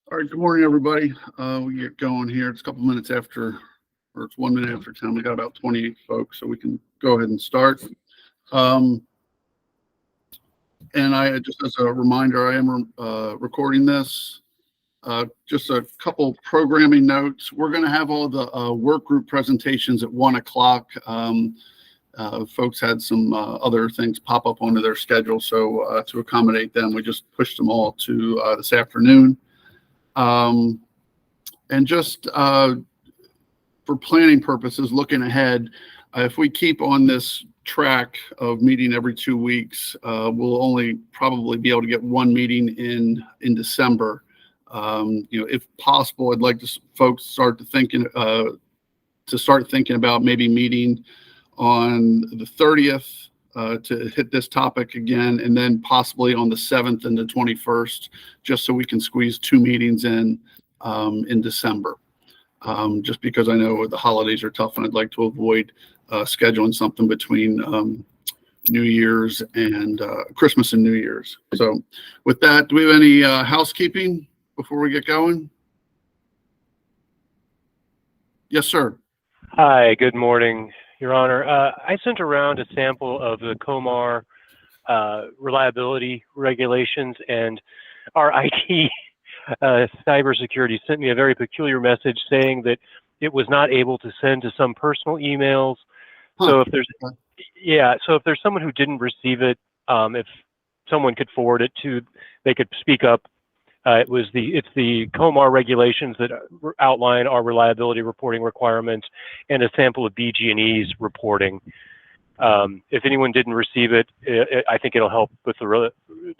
All right, good morning, everybody. We get going here. It's a couple minutes after, or it's 1 minute after 10. We got about 28 folks, so we can go ahead and start. And I just as a reminder, I am recording this. Just a couple programming notes. We're going to have all the work group presentations at 1 o'clock. Folks had some other things pop up onto their schedule, so to accommodate them, we just pushed them all to this afternoon. And just for planning purposes, looking ahead, if we keep on this track of meeting every 2 weeks, we'll only probably be able to get one meeting in December. If possible, I'd like folks start thinking about maybe meeting on the 30th to hit this topic again, and then possibly on the 7th and the 21st, just so we can squeeze 2 meetings in December. Just because I know the holidays are tough, and I'd like to avoid scheduling something between New Year's and Christmas and New Year's. So with that, do we have any housekeeping before we get going? Yes, sir. Hi, good morning, Your Honor. I sent around a sample of the COMAR reliability regulations, and our IT cybersecurity sent me a very peculiar message saying that it was not able to send to some personal emails. So if there's someone who didn't receive it, if someone could forward it to, they could speak up. It's the COMAR regulations that outline our reliability reporting requirements and a sample of BG&E's reporting. If anyone didn't receive it, I think it'll help with the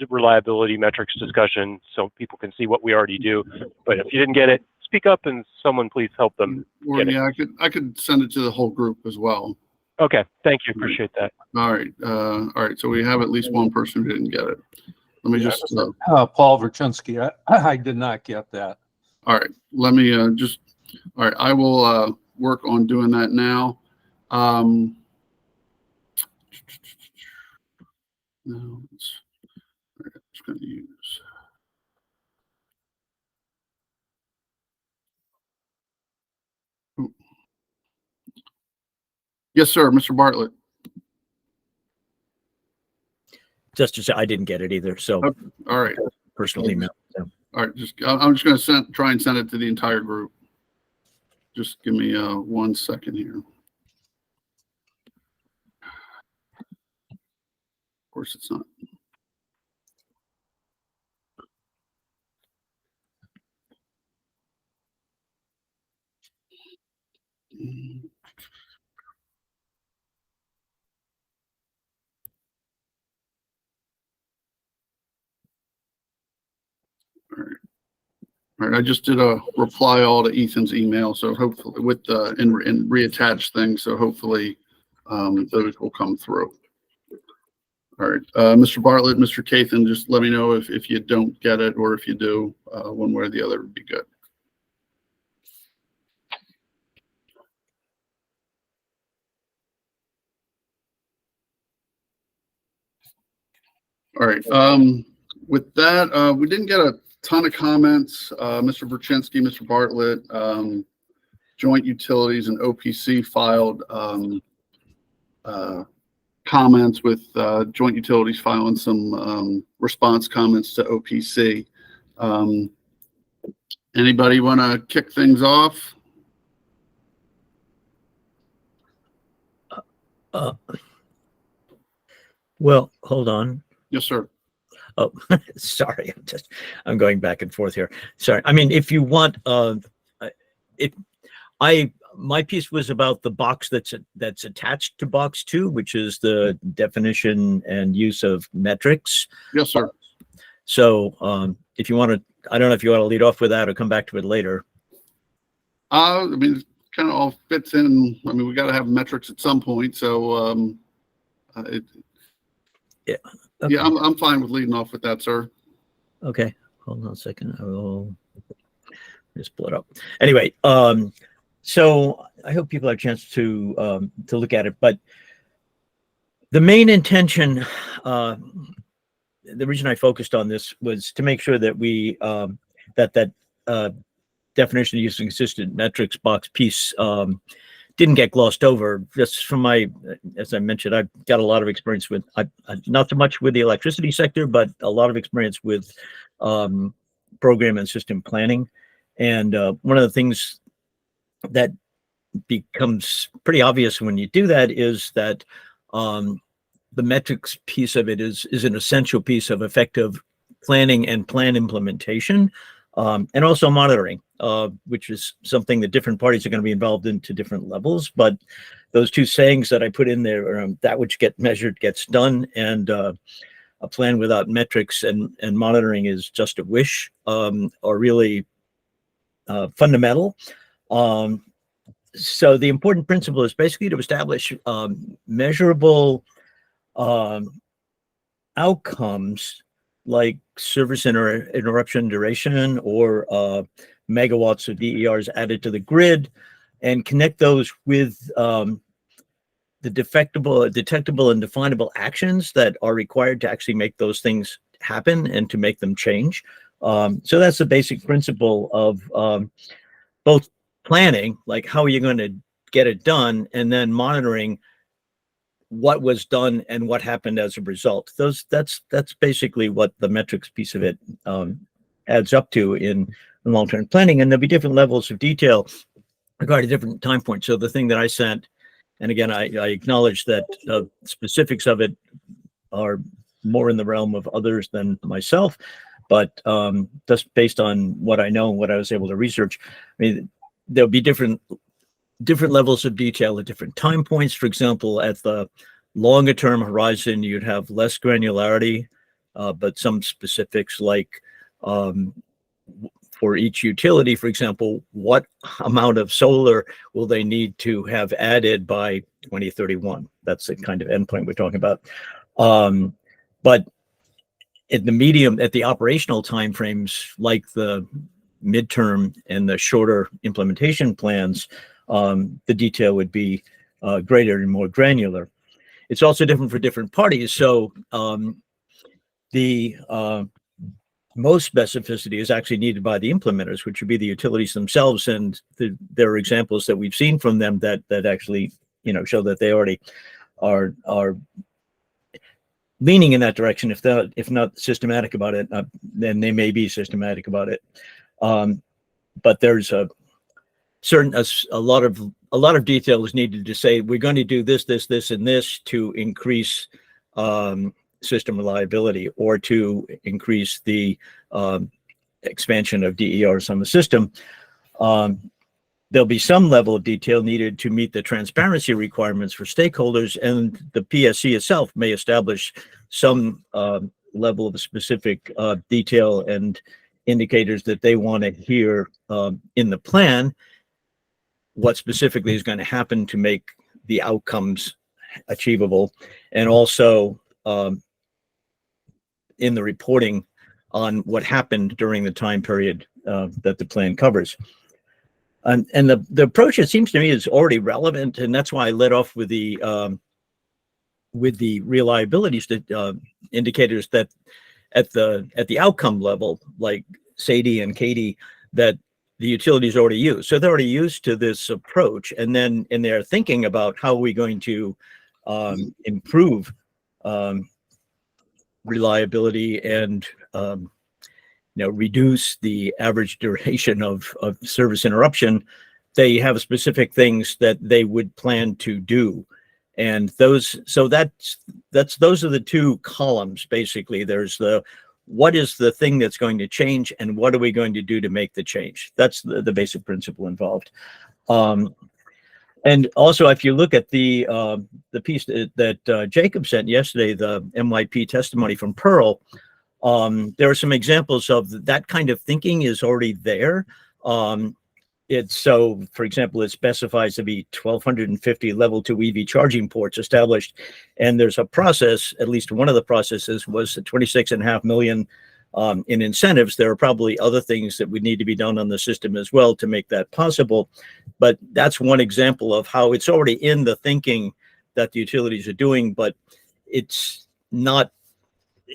reliability metrics discussion so people can see what we already do. But if you didn't get it, speak up and someone please help them get it. I could send it to the whole group as well. Okay, thank you, appreciate that. All right, so we have at least one person who didn't get it. Let me just Paul Verchinsky. I did not get that. All right, let me all right, I will work on doing that now. No, it's going to use. Ooh. Yes, sir, Mr. Bartlett. Just to say, I didn't get it either. So, okay. All right, personal email. So. All right, I'm just going to try and send it to the entire group. Just give me 1 second here. Of course, it's not. All right, I just did a reply all to Ethan's email, so hopefully with the and reattach things, so hopefully those will come through. All right, Mr. Bartlett, Mr. Cathan, just let me know if you don't get it, or if you do, one way or the other would be good. All right, with that, we didn't get a ton of comments. Mr. Verchinsky, Mr. Bartlett, Joint Utilities and OPC filed comments, with Joint Utilities filing some response comments to OPC. Anybody want to kick things off? Well, hold on. Yes, sir. Oh, sorry. I'm going back and forth here. Sorry. I mean, if you want, my piece was about the box that's attached to box 2, which is the definition and use of metrics. Yes, sir. So, if you want to, I don't know if you want to lead off with that or come back to it later. I mean, it kind of all fits in. I mean, we got to have metrics at some point. So, yeah. Okay. Yeah, I'm fine with leading off with that, sir. Okay, hold on a second. I will just pull it up. Anyway, so I hope people have a chance to look at it. But the main intention, the reason I focused on this was to make sure that we that definition using consistent metrics box piece didn't get glossed over. Just from my, as I mentioned, I've got a lot of experience with, not so much with the electricity sector, but a lot of experience with program and system planning. And one of the things that becomes pretty obvious when you do that is that the metrics piece of it is an essential piece of effective planning and plan implementation, and also monitoring, which is something that different parties are going to be involved in to different levels. But those two sayings that I put in there, that which gets measured gets done, and a plan without metrics and monitoring is just a wish, are really fundamental. So the important principle is basically to establish measurable outcomes like service interruption duration or megawatts of DERs added to the grid, and connect those with the detectable and definable actions that are required to actually make those things happen and to make them change. So that's the basic principle of both planning, like how are you going to get it done, and then monitoring what was done and what happened as a result. That's basically what the metrics piece of it adds up to in long-term planning. And there'll be different levels of detail regarding different time points. So the thing that I sent, and again, I acknowledge that specifics of it are more in the realm of others than myself, but just based on what I know and what I was able to research, I mean, there'll be different levels of detail at different time points. For example, at the longer term horizon, you'd have less granularity, but some specifics like for each utility, for example, what amount of solar will they need to have added by 2031? That's the kind of endpoint we're talking about. But at the operational timeframes, like the midterm and the shorter implementation plans, the detail would be greater and more granular. It's also different for different parties. So the most specificity is actually needed by the implementers, which would be the utilities themselves. And there are examples that we've seen from them that actually, show that they already are leaning in that direction. If not systematic about it, then they may be systematic about it. But there's a lot of detail is needed to say we're going to do this, and this to increase system reliability or to increase the expansion of DERs on the system. There'll be some level of detail needed to meet the transparency requirements for stakeholders, and the PSC itself may establish some level of specific detail and indicators that they want to hear in the plan, what specifically is going to happen to make the outcomes achievable, and also in the reporting on what happened during the time period that the plan covers. And the approach, it seems to me, is already relevant, and that's why I led off with the reliability indicators that at the outcome level, like SAIDI and CAIDI, that the utilities already use. So they're already used to this approach, and they're thinking about how are we going to improve reliability and reduce the average duration of service interruption. They have specific things that they would plan to do, and those are the two columns basically. There's what is the thing that's going to change, and what are we going to do to make the change? That's the basic principle involved. And also, if you look at the piece that Jacob sent yesterday, the MYP testimony from Pearl, there are some examples of that kind of thinking is already there. For example, it specifies to be 1,250 level 2 EV charging ports established, and there's a process. At least one of the processes was 26.5 million in incentives. There are probably other things that would need to be done on the system as well to make that possible, but that's one example of how it's already in the thinking that the utilities are doing, but it's not,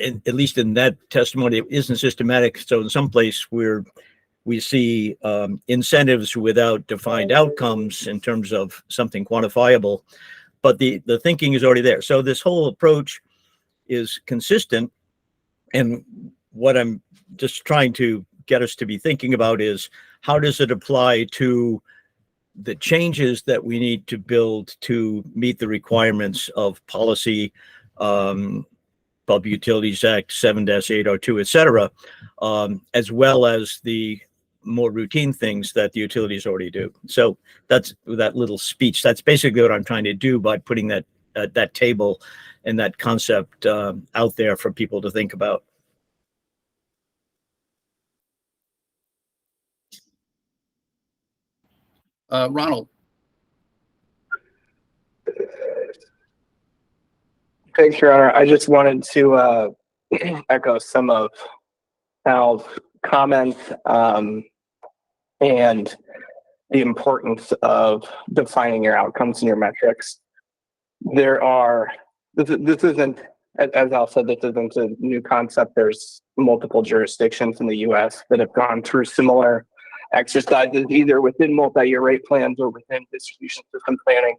at least in that testimony, it isn't systematic. So in some place we're we see incentives without defined outcomes in terms of something quantifiable, but the thinking is already there. So this whole approach is consistent, and what I'm just trying to get us to be thinking about is how does it apply to the changes that we need to build to meet the requirements of policy, Public Utilities Act 7-802, et cetera, as well as the more routine things that the utilities already do. So that's that little speech. That's basically what I'm trying to do by putting that that table and that concept out there for people to think about. Ronald. Thanks, Your Honor. I just wanted to echo some of Al's comments and the importance of defining your outcomes and your metrics. This isn't, as Al said, this isn't a new concept. There's multiple jurisdictions in the US that have gone through similar exercises, either within multi-year rate plans or within distribution system planning.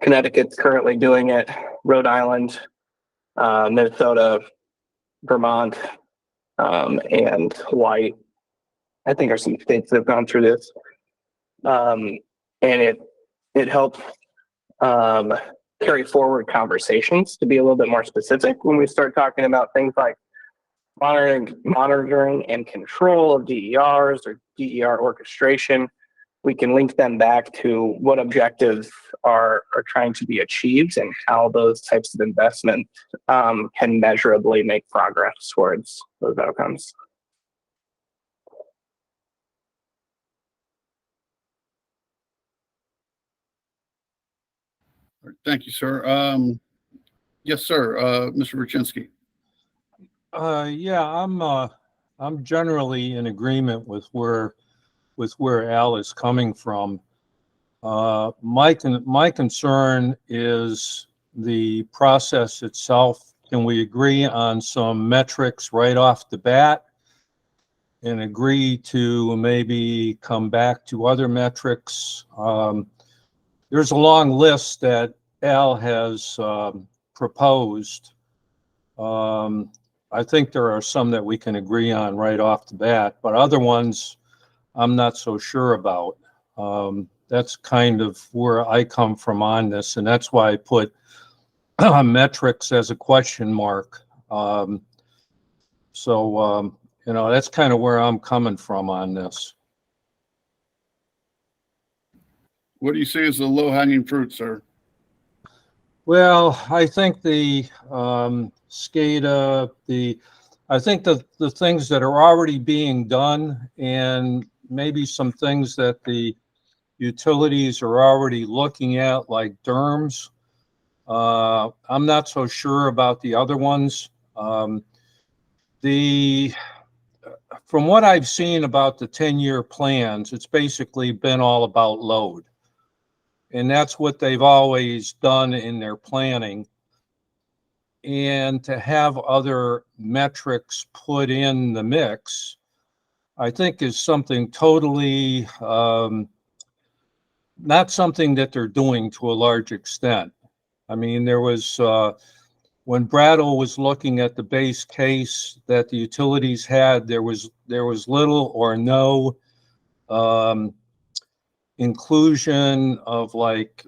Connecticut's currently doing it, Rhode Island, Minnesota, Vermont, and Hawaii, I think, are some states that have gone through this. And it helps carry forward conversations to be a little bit more specific when we start talking about things like monitoring and control of DERs or DER orchestration. We can link them back to what objectives are trying to be achieved and how those types of investments can measurably make progress towards those outcomes. Thank you, sir. Yes, sir. Mr. Rucinski. Yeah, I'm generally in agreement with where Al is coming from. My concern is the process itself. Can we agree on some metrics right off the bat and agree to maybe come back to other metrics? There's a long list that Al has proposed. I think there are some that we can agree on right off the bat, but other ones I'm not so sure about. That's kind of where I come from on this, and that's why I put metrics as a question mark. You know, that's kind of where I'm coming from on this. What do you see as the low-hanging fruit, sir? Well, I think the SCADA, I think the things that are already being done, and maybe some things that the utilities are already looking at, like DERMS. I'm not so sure about the other ones. From what I've seen about the 10-year plans, it's basically been all about load. And that's what they've always done in their planning. And to have other metrics put in the mix, I think is something totally not something that they're doing to a large extent. I mean, there was, when Brattle was looking at the base case that the utilities had, there was little or no inclusion of like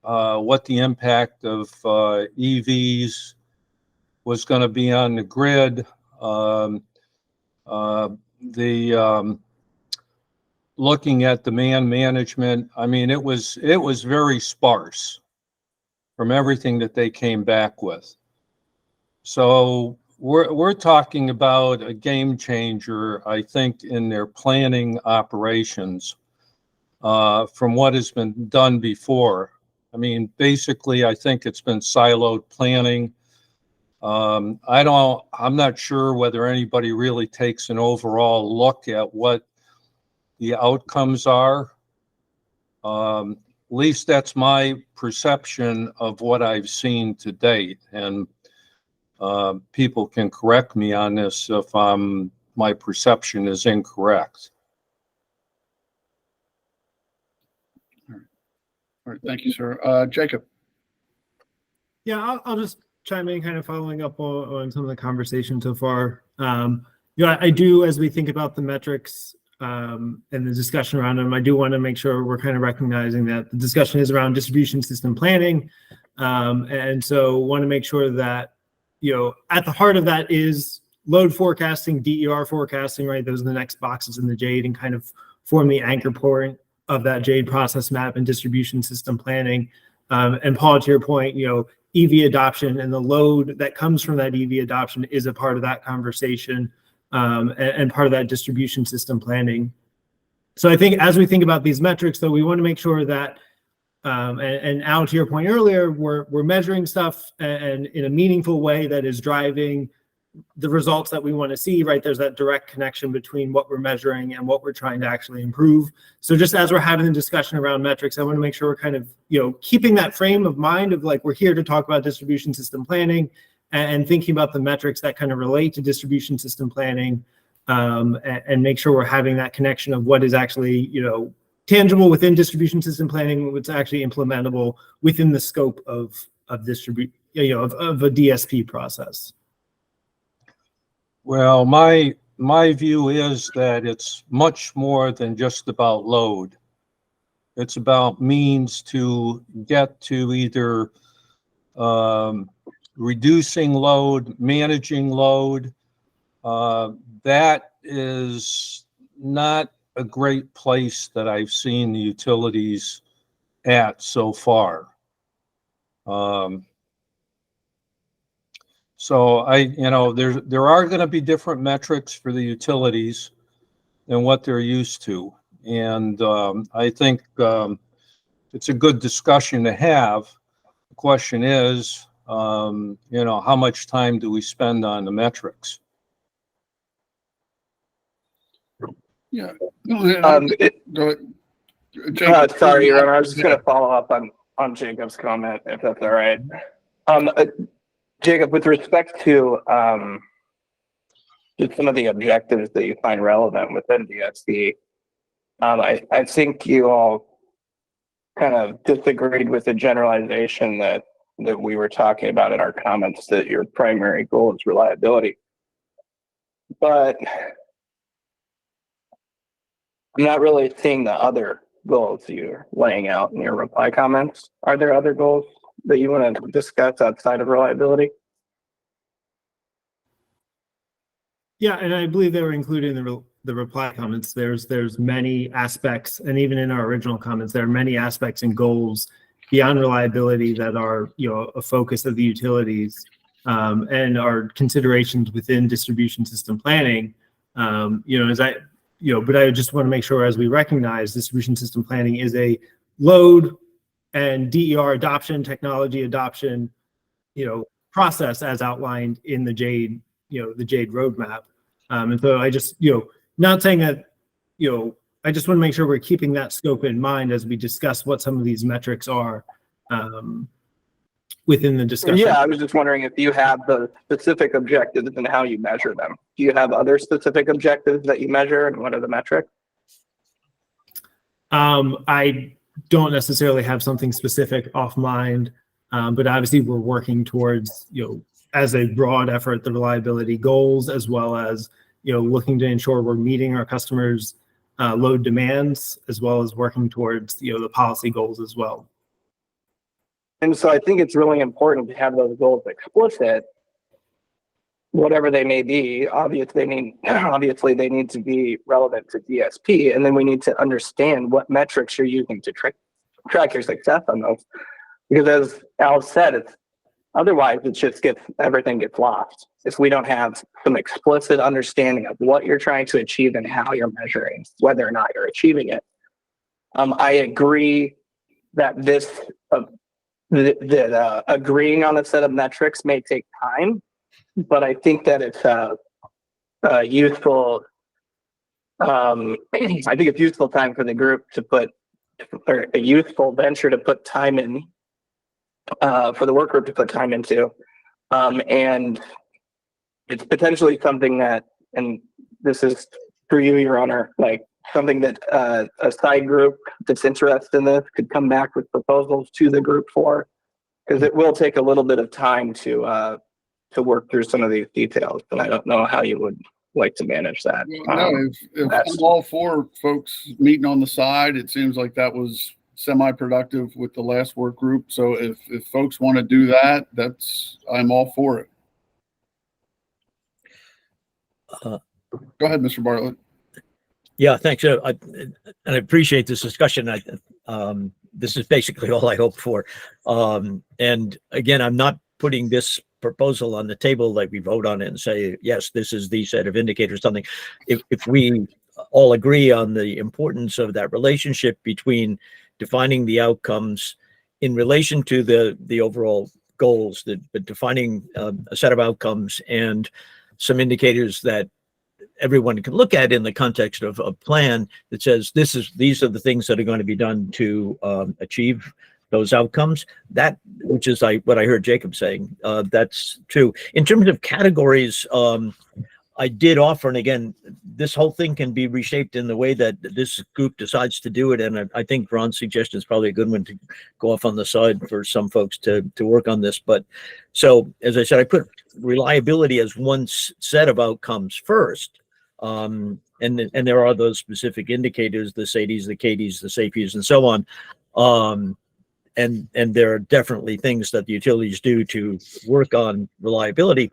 what the impact of EVs was going to be on the grid. Looking at demand management, I mean, it was very sparse from everything that they came back with. So we're talking about a game changer, I think, in their planning operations from what has been done before. I mean, basically, I think it's been siloed planning. I'm not sure whether anybody really takes an overall look at what the outcomes are. At least that's my perception of what I've seen to date. And people can correct me on this if I'm my perception is incorrect. All right, thank you, sir. Jacob. Yeah, I'll just chime in, kind of following up on some of the conversation so far. I do, as we think about the metrics and the discussion around them, I do want to make sure we're kind of recognizing that the discussion is around distribution system planning. And so want to make sure that, at the heart of that is load forecasting, DER forecasting, right? Those are the next boxes in the JADE and kind of form the anchor point of that JADE process map and distribution system planning. And Paul, to your point, EV adoption and the load that comes from that EV adoption is a part of that conversation and part of that distribution system planning. So I think as we think about these metrics, though, we want to make sure that, and Al, to your point earlier, we're measuring stuff and in a meaningful way that is driving the results that we want to see, right? There's that direct connection between what we're measuring and what we're trying to actually improve. So just as we're having the discussion around metrics, I want to make sure we're kind of, keeping that frame of mind of like, we're here to talk about distribution system planning and thinking about the metrics that kind of relate to distribution system planning and make sure we're having that connection of what is actually, tangible within distribution system planning, what's actually implementable within the scope of a DSP process. Well, my view is that it's much more than just about load. It's about means to get to either reducing load, managing load. That is not a great place that I've seen the utilities at so far. So there are going to be different metrics for the utilities than what they're used to. And I think it's a good discussion to have. The question is, how much time do we spend on the metrics? Yeah. Go ahead. Jacob, Sorry, Your Honor, I was just going to follow up on Jacob's comment, if that's all right. Jacob, with respect to just some of the objectives that you find relevant within DSP, I think you all kind of disagreed with the generalization that we were talking about in our comments, that your primary goal is reliability. But I'm not really seeing the other goals you're laying out in your reply comments. Are there other goals that you want to discuss outside of reliability? Yeah, and I believe they were included in the reply comments. There's many aspects, and even in our original comments, there are many aspects and goals beyond reliability that are a focus of the utilities and are considerations within distribution system planning. But I just want to make sure, as we recognize, distribution system planning is a load and DER adoption, technology adoption, process as outlined in the JADE, the JADE roadmap. And so I just, not saying that, I just want to make sure we're keeping that scope in mind as we discuss what some of these metrics are within the discussion. Yeah, I was just wondering if you have the specific objectives and how you measure them. Do you have other specific objectives that you measure, and what are the metrics? I don't necessarily have something specific off mind, but obviously we're working towards, as a broad effort, the reliability goals, as well as, looking to ensure we're meeting our customers' load demands, as well as working towards, the policy goals as well. And so I think it's really important to have those goals explicit, whatever they may be. Obviously, they need to be relevant to DSP, and then we need to understand what metrics you're using to track your success on those. Because as Al said, otherwise everything gets lost if we don't have some explicit understanding of what you're trying to achieve and how you're measuring whether or not you're achieving it. I agree that agreeing on a set of metrics may take time, but I think that it's useful. I think it's useful time for the group to put, or a useful venture to put time in, for the work group to put time into, and it's potentially something that, and this is through you, Your Honor, like something that a side group that's interested in this could come back with proposals to the group for, because it will take a little bit of time to work through some of these details, and I don't know how you would like to manage that. Well, no, if I'm all for folks meeting on the side, it seems like that was semi-productive with the last work group. So if folks want to do that, I'm all for it. Go ahead, Mr. Bartlett. Yeah, thanks. And I appreciate this discussion. This is basically all I hope for. And again, I'm not putting this proposal on the table like we vote on it and say, yes, this is the set of indicators, something. If we all agree on the importance of that relationship between defining the outcomes in relation to the overall goals, but defining a set of outcomes and some indicators that everyone can look at in the context of a plan that says these are the things that are going to be done to achieve those outcomes. That, which is what I heard Jacob saying, that's true. In terms of categories, I did offer, and again, this whole thing can be reshaped in the way that this group decides to do it. And I think Ron's suggestion is probably a good one to go off on the side for some folks to work on this. But so, as I said, I put reliability as one set of outcomes first. And there are those specific indicators, the SAIDIs, the KDs, the SAFEs, and so on. And there are definitely things that the utilities do to work on reliability.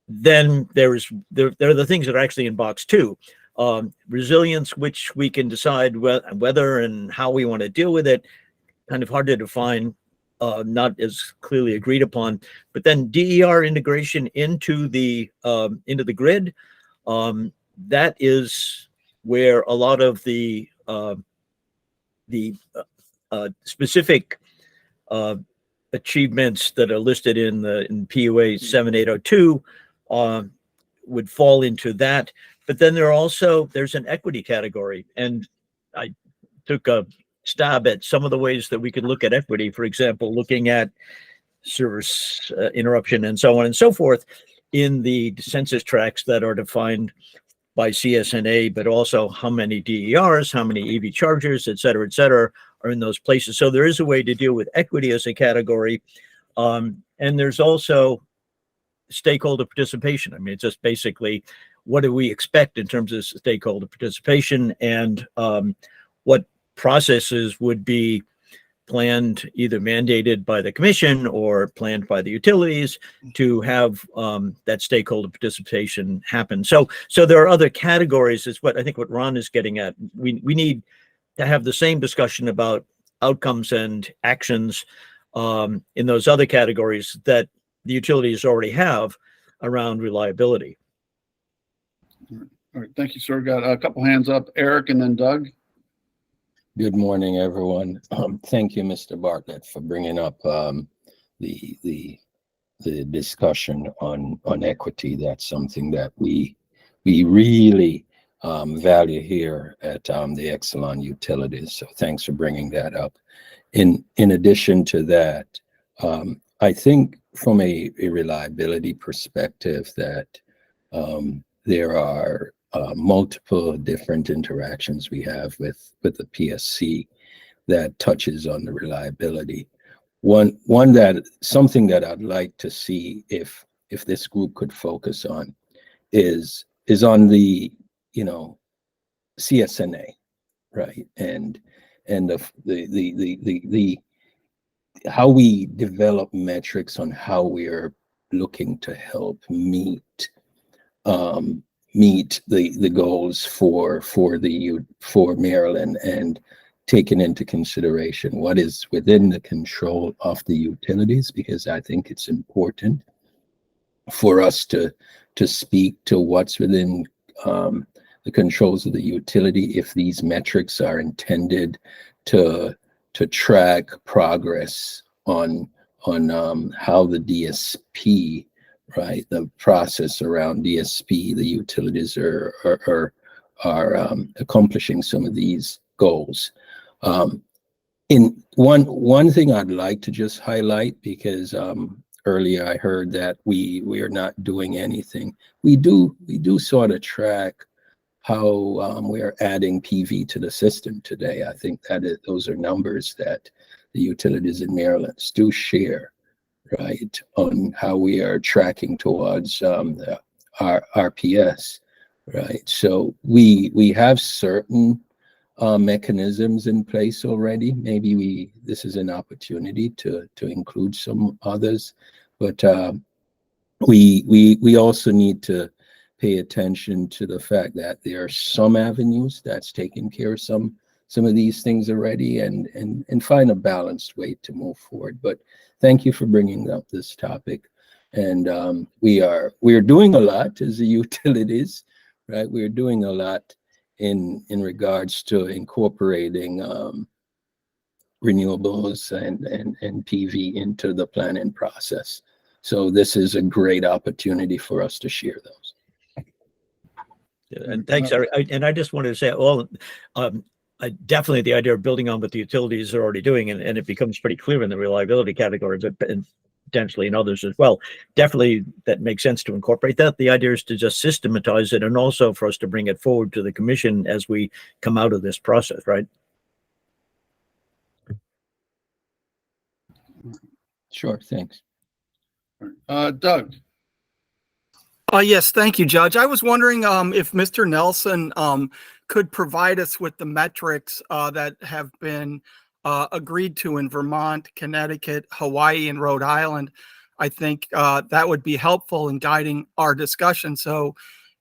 Then there are the things that are actually in box 2. Resilience, which we can decide whether and how we want to deal with it. Kind of hard to define, not as clearly agreed upon. But then DER integration into the grid. That is where a lot of the specific achievements that are listed in PUA 7802 would fall into that. But then there's an equity category, and I took a stab at some of the ways that we could look at equity. For example, looking at service interruption and so on and so forth in the census tracts that are defined by CSNA, but also how many DERs, how many EV chargers, et cetera, are in those places. So there is a way to deal with equity as a category. And there's also stakeholder participation. I mean, it's just basically, what do we expect in terms of stakeholder participation, and what processes would be planned, either mandated by the commission or planned by the utilities to have that stakeholder participation happen. So there are other categories, is what I think what Ron is getting at. We need to have the same discussion about outcomes and actions in those other categories that the utilities already have around reliability. All right, thank you, sir. Got a couple hands up, Eric and then Doug. Good morning, everyone. Thank you, Mr. Bartlett, for bringing up the discussion on equity. That's something that we really value here at the Exelon Utilities. So thanks for bringing that up. In addition to that, I think from a reliability perspective that there are multiple different interactions we have with the PSC that touches on the reliability. Something that I'd like to see if this group could focus on is on the CSNA, right? And the how we develop metrics on how we are looking to help meet the goals for Maryland, and taking into consideration what is within the control of the utilities, because I think it's important for us to speak to what's within the controls of the utility, if these metrics are intended to track progress on how the DSP, right, the process around DSP, the utilities are accomplishing some of these goals. In one thing I'd like to just highlight, because earlier I heard that we are not doing anything. We do sort of track how we are adding PV to the system today. I think those are numbers that the utilities in Maryland do share, right, on how we are tracking towards our RPS, right? So we have certain mechanisms in place already. Maybe this is an opportunity to include some others, but we also need to pay attention to the fact that there are some avenues that's taking care of some of these things already, and find a balanced way to move forward. But thank you for bringing up this topic, and we are doing a lot as the utilities, right? We're doing a lot in regards to incorporating renewables and PV into the planning process. So this is a great opportunity for us to share those. And thanks, Eric. I just wanted to say, definitely the idea of building on what the utilities are already doing, and it becomes pretty clear in the reliability category, but potentially in others as well. Definitely that makes sense to incorporate that. The idea is to just systematize it, and also for us to bring it forward to the commission as we come out of this process, right? Sure, thanks. Doug. Yes, thank you, Judge. I was wondering if Mr. Nelson could provide us with the metrics that have been agreed to in Vermont, Connecticut, Hawaii, and Rhode Island. I think that would be helpful in guiding our discussion. So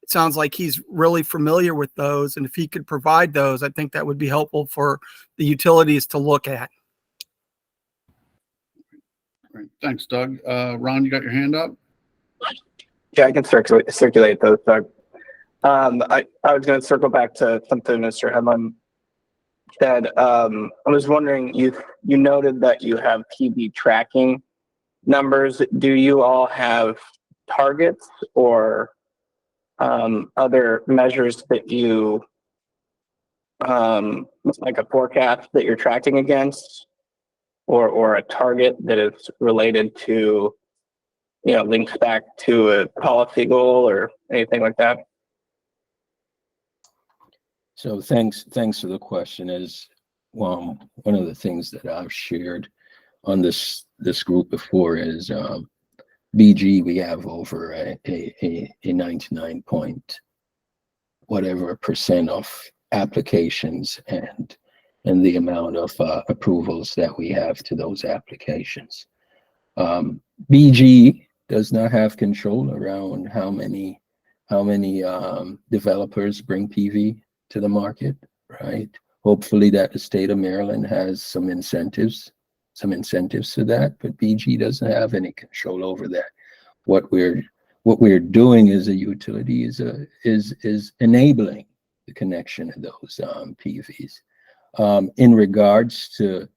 it sounds like he's really familiar with those. And if he could provide those, I think that would be helpful for the utilities to look at. Great. Thanks, Doug. Ron, you got your hand up? Yeah, I can circulate those, Doug. I was going to circle back to something Mr. Hedlund said. I was wondering, you noted that you have PV tracking numbers. Do you all have targets or other measures that you, like a forecast that you're tracking against, or a target that is related to, links back to a policy goal or anything like that? So thanks for the question. Is one of the things that I've shared on this group before is BG. We have over a 99 point whatever % of applications and the amount of approvals that we have to those applications. BG does not have control around how many developers bring PV to the market, right? Hopefully that the state of Maryland has some incentives to that, but BG doesn't have any control over that. What we're doing as a utility is enabling the connection of those PVs. In regards to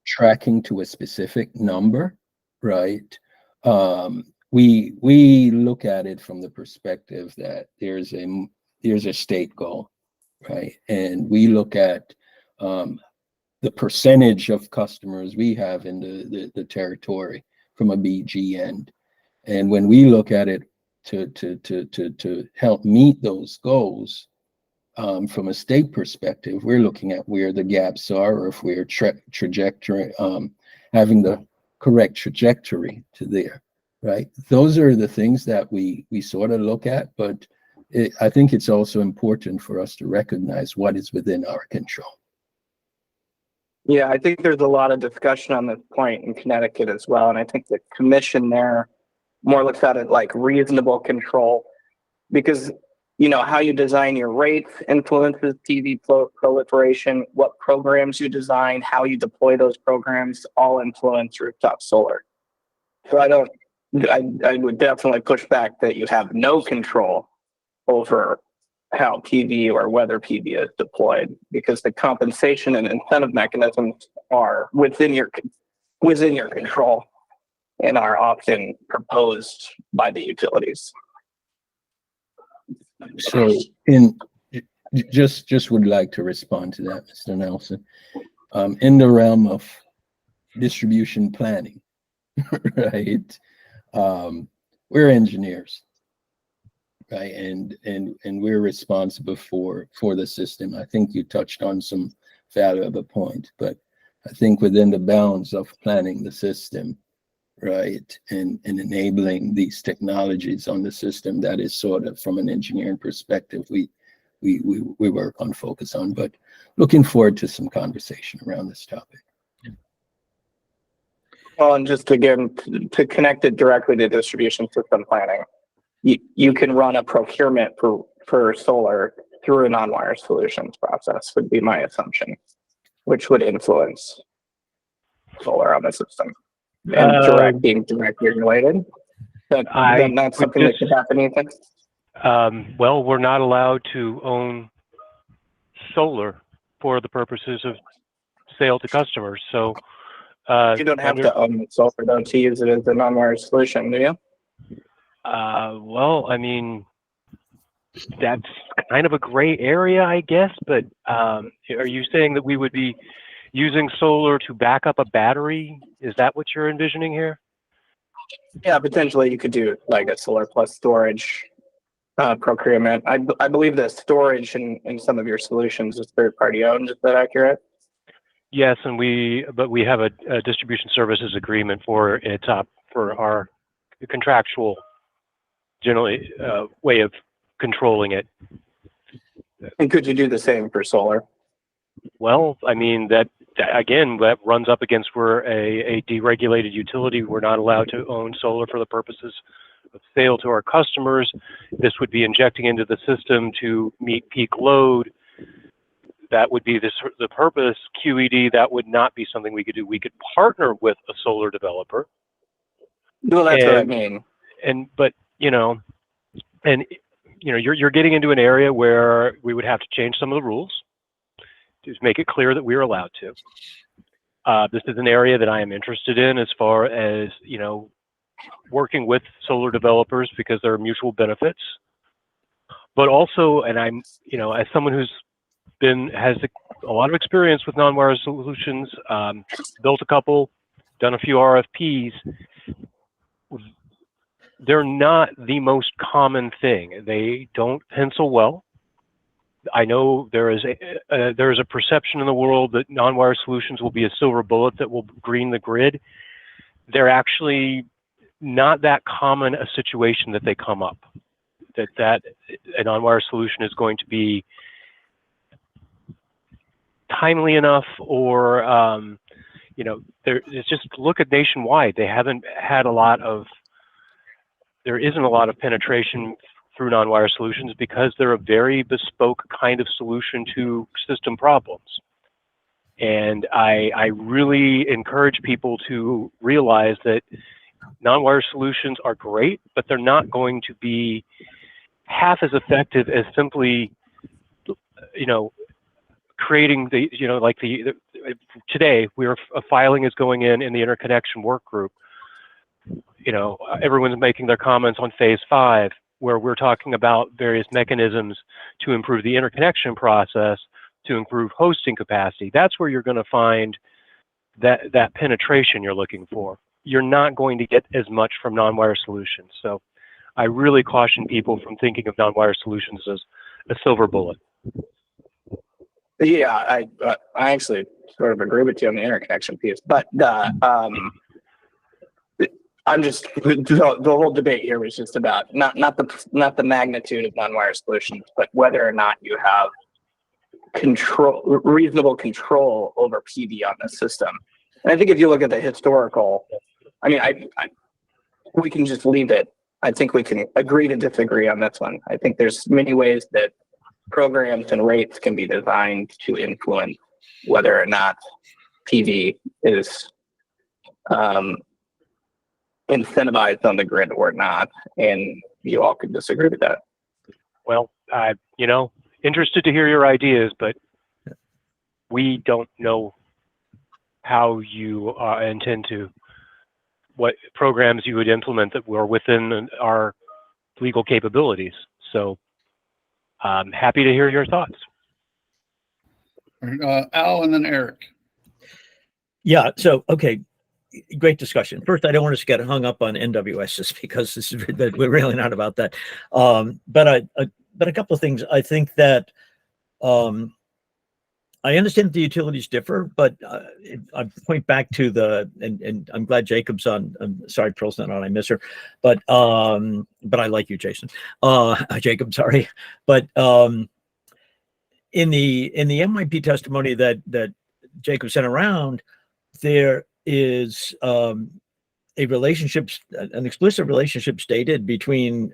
tracking to a specific number, right? We look at it from the perspective that there's a state goal, right? And we look at the percentage of customers we have in the territory from a BG end. And when we look at it to help meet those goals, from a state perspective, we're looking at where the gaps are, or if we're trajectory, having the correct trajectory to there, right? Those are the things that we sort of look at, but I think it's also important for us to recognize what is within our control. Yeah, I think there's a lot of discussion on this point in Connecticut as well, and I think the commission there more looks at it like reasonable control, because how you design your rates influences PV proliferation. What programs you design, how you deploy those programs, all influence rooftop solar. So I would definitely push back that you have no control over how PV or whether PV is deployed, because the compensation and incentive mechanisms are within your control and are often proposed by the utilities. So just would like to respond to that, Mr. Nelson. In the realm of distribution planning, right? We're engineers, right? And we're responsible for the system. I think you touched on some valuable point, but I think within the bounds of planning the system, right, and enabling these technologies on the system, that is sort of from an engineering perspective, we work on, focus on, but looking forward to some conversation around this topic. Well, and just again, to connect it directly to distribution system planning, you can run a procurement for solar through a non-wire solutions process, would be my assumption, which would influence solar on the system. And being directly related. That's not something that could happen, Ethan? Well, we're not allowed to own solar for the purposes of sale to customers. So you don't have to own solar though to use it as a non-wired solution, do you? Well, I mean, that's kind of a gray area, I guess. But are you saying that we would be using solar to back up a battery? Is that what you're envisioning here? Yeah, potentially you could do like a solar plus storage procurement. I believe that storage in some of your solutions is third-party owned. Is that accurate? Yes, and we have a distribution services agreement for it for our contractual generally way of controlling it. And could you do the same for solar? Well, I mean that again, that runs up against we're a deregulated utility. We're not allowed to own solar for the purposes of sale to our customers. This would be injecting into the system to meet peak load. That would be the purpose. QED, that would not be something we could do. We could partner with a solar developer. Well, that's what I mean. But you're getting into an area where we would have to change some of the rules to make it clear that we're allowed to. This is an area that I am interested in as far as, working with solar developers because there are mutual benefits. But also, and I'm, as someone who's has a lot of experience with non-wire solutions, built a couple, done a few RFPs, they're not the most common thing. They don't pencil well. I know there is a perception in the world that non-wire solutions will be a silver bullet that will green the grid. They're actually not that common a situation that they come up. That a non-wire solution is going to be timely enough, or it's just look at nationwide. They haven't had there isn't a lot of penetration through non-wire solutions because they're a very bespoke kind of solution to system problems. And I really encourage people to realize that non-wire solutions are great, but they're not going to be half as effective as simply, creating today a filing is going in the interconnection work group. Everyone's making their comments on phase 5, where we're talking about various mechanisms to improve the interconnection process, to improve hosting capacity. That's where you're going to find that penetration you're looking for. You're not going to get as much from non-wire solutions. So I really caution people from thinking of non-wire solutions as a silver bullet. Yeah, I actually sort of agree with you on the interconnection piece, but I'm just the whole debate here was just about not the magnitude of non-wire solutions, but whether or not you have reasonable control over PV on the system. And I think if you look at the historical, we can just leave it. I think we can agree to disagree on this one. I think there's many ways that programs and rates can be designed to influence whether or not PV is incentivized on the grid or not, and you all could disagree with that. Well, interested to hear your ideas, but we don't know how you intend to, what programs you would implement that were within our legal capabilities. So I'm happy to hear your thoughts. All right, Al and then Eric. Yeah. So, okay. great discussion. First, I don't want us to get hung up on NWSs because we're really not about that. But a couple of things. I think that I understand the utilities differ, but I point back to and I'm glad Jacob's on. I'm sorry, Pearl's not on. I miss her, but I like you, Jason. Jacob, sorry, but in the MIP testimony that Jacob sent around, there is an explicit relationship stated between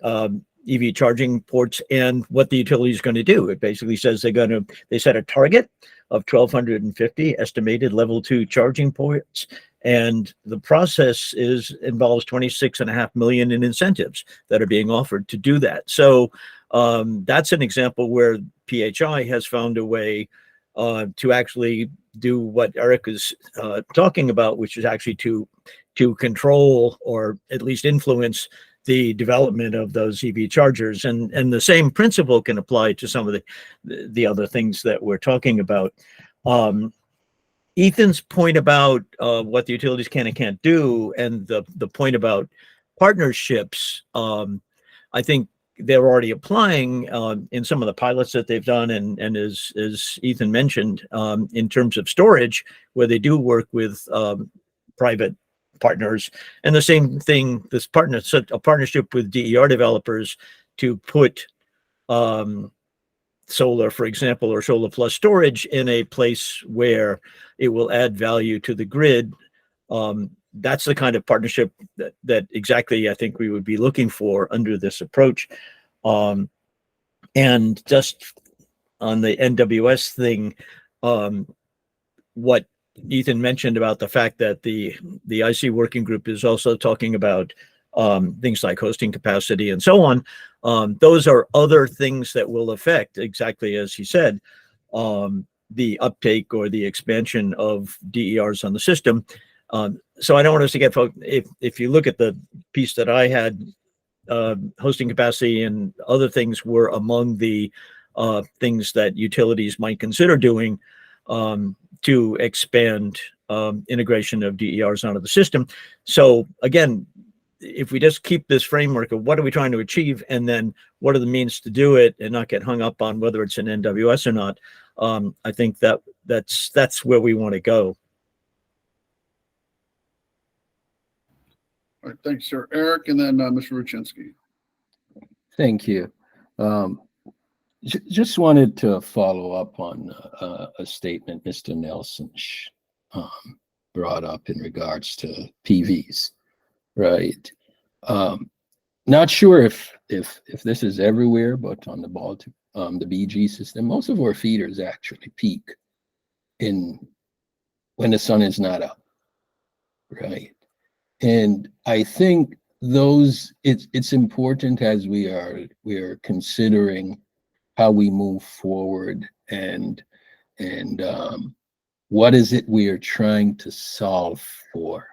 EV charging ports and what the utility is going to do. It basically says they set a target of 1,250 estimated level 2 charging ports, and the process involves 26.5 million in incentives that are being offered to do that. So that's an example where PHI has found a way to actually do what Eric is talking about, which is actually to control or at least influence the development of those EV chargers, and the same principle can apply to some of the other things that we're talking about. Ethan's point about what the utilities can and can't do, and the point about partnerships, I think they're already applying in some of the pilots that they've done, and as Ethan mentioned, in terms of storage, where they do work with private partners. And the same thing, a partnership with DER developers to put solar, for example, or solar plus storage in a place where it will add value to the grid. That's the kind of partnership that exactly I think we would be looking for under this approach. And just on the NWS thing, what Ethan mentioned about the fact that the IC working group is also talking about things like hosting capacity and so on. Those are other things that will affect, exactly as he said, the uptake or the expansion of DERs on the system. So I don't want us to get focused. If you look at the piece that I had, hosting capacity and other things were among the things that utilities might consider doing to expand integration of DERs onto the system. So again, if we just keep this framework of what are we trying to achieve, and then what are the means to do it, and not get hung up on whether it's an NWS or not, I think that's where we want to go. All right, thanks, sir. Eric, and then Mr. Rucinski. Thank you. Just wanted to follow up on a statement Mr. Nelson brought up in regards to PVs, right? Not sure if this is everywhere, but on the the BG system, most of our feeders actually peak when the sun is not up, right? And I think it's important as we are considering how we move forward and what is it we are trying to solve for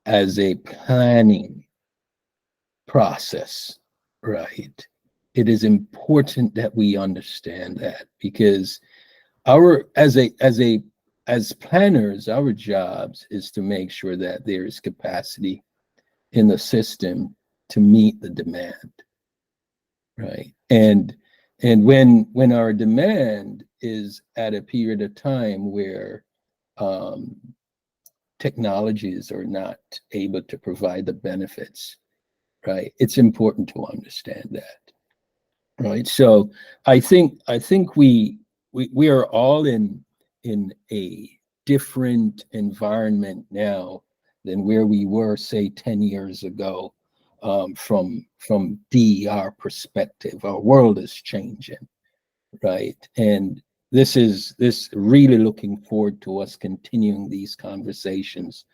as a planning process, right? It is important that we understand that, because as planners, our jobs is to make sure that there is capacity in the system to meet the demand, right? And when our demand is at a period of time where technologies are not able to provide the benefits, right? It's important to understand that, right? So I think we are all in a different environment now than where we were, say, 10 years ago. From DER perspective, our world is changing, right? And this really looking forward to us continuing these conversations.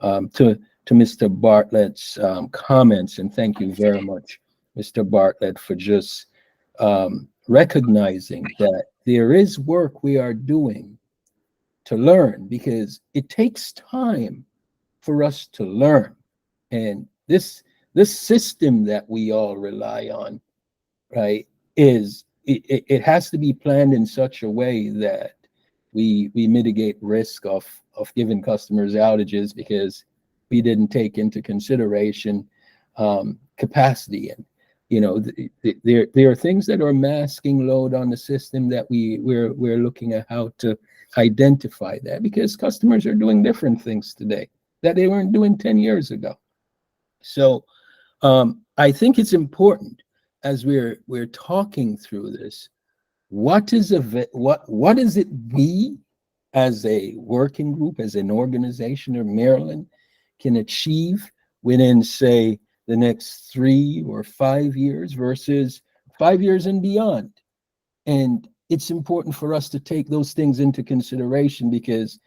To Mr. Bartlett's comments, and thank you very much, Mr. Bartlett, for just recognizing that there is work we are doing to learn, because it takes time for us to learn. And this system that we all rely on, right, it has to be planned in such a way that we mitigate risk of of giving customers outages because we didn't take into consideration capacity. And there are things that are masking load on the system that we're looking at how to identify that, because customers are doing different things today that they weren't doing 10 years ago. So I think it's important as we're talking through this, what is it we as a working group, as an organization of Maryland can achieve within, say, the next 3 or 5 years versus 5 years and beyond. And it's important for us to take those things into consideration, because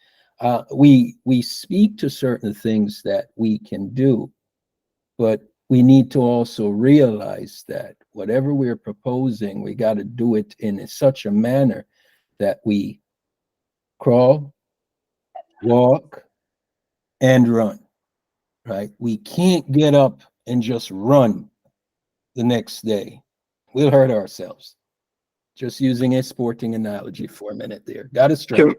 we speak to certain things that we can do, but we need to also realize that whatever we're proposing, we got to do it in such a manner that we crawl, walk, and run, right? We can't get up and just run the next day. We'll hurt ourselves. Just using a sporting analogy for a minute there. Got to stretch.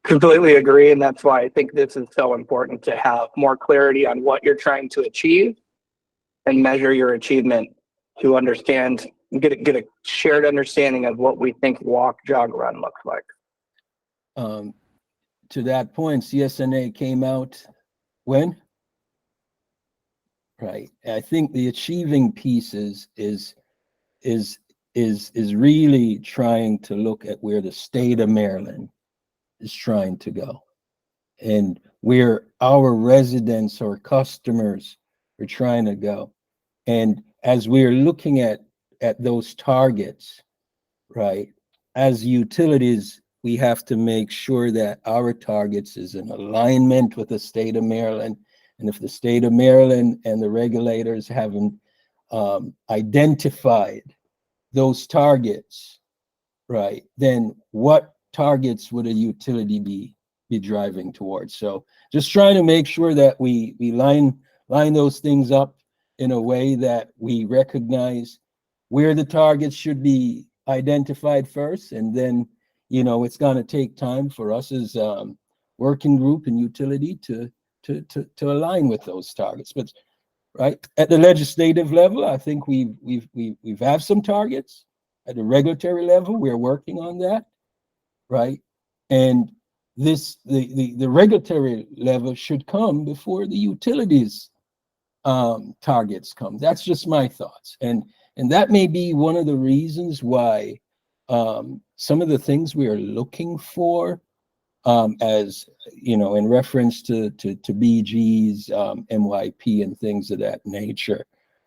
Completely agree, and that's why I think this is so important to have more clarity on what you're trying to achieve and measure your achievement to understand, get a shared understanding of what we think walk, jog, run looks like. To that point, CSNA came out when? Right. I think the achieving pieces is really trying to look at where the state of Maryland is trying to go, and where our residents or customers are trying to go. And as we're looking at those targets, right, as utilities, we have to make sure that our targets is in alignment with the state of Maryland. And if the state of Maryland and the regulators haven't identified those targets, right, then what targets would a utility be driving towards? So just trying to make sure that we line those things up in a way that we recognize where the targets should be identified first, and then it's going to take time for us as working group and utility to align with those targets. But right at the legislative level, I think we've have some targets. At the regulatory level, we're working on that, right? And the regulatory level should come before the utilities targets come. That's just my thoughts, and that may be one of the reasons why some of the things we are looking for, as in reference to BG's MYP and things of that nature,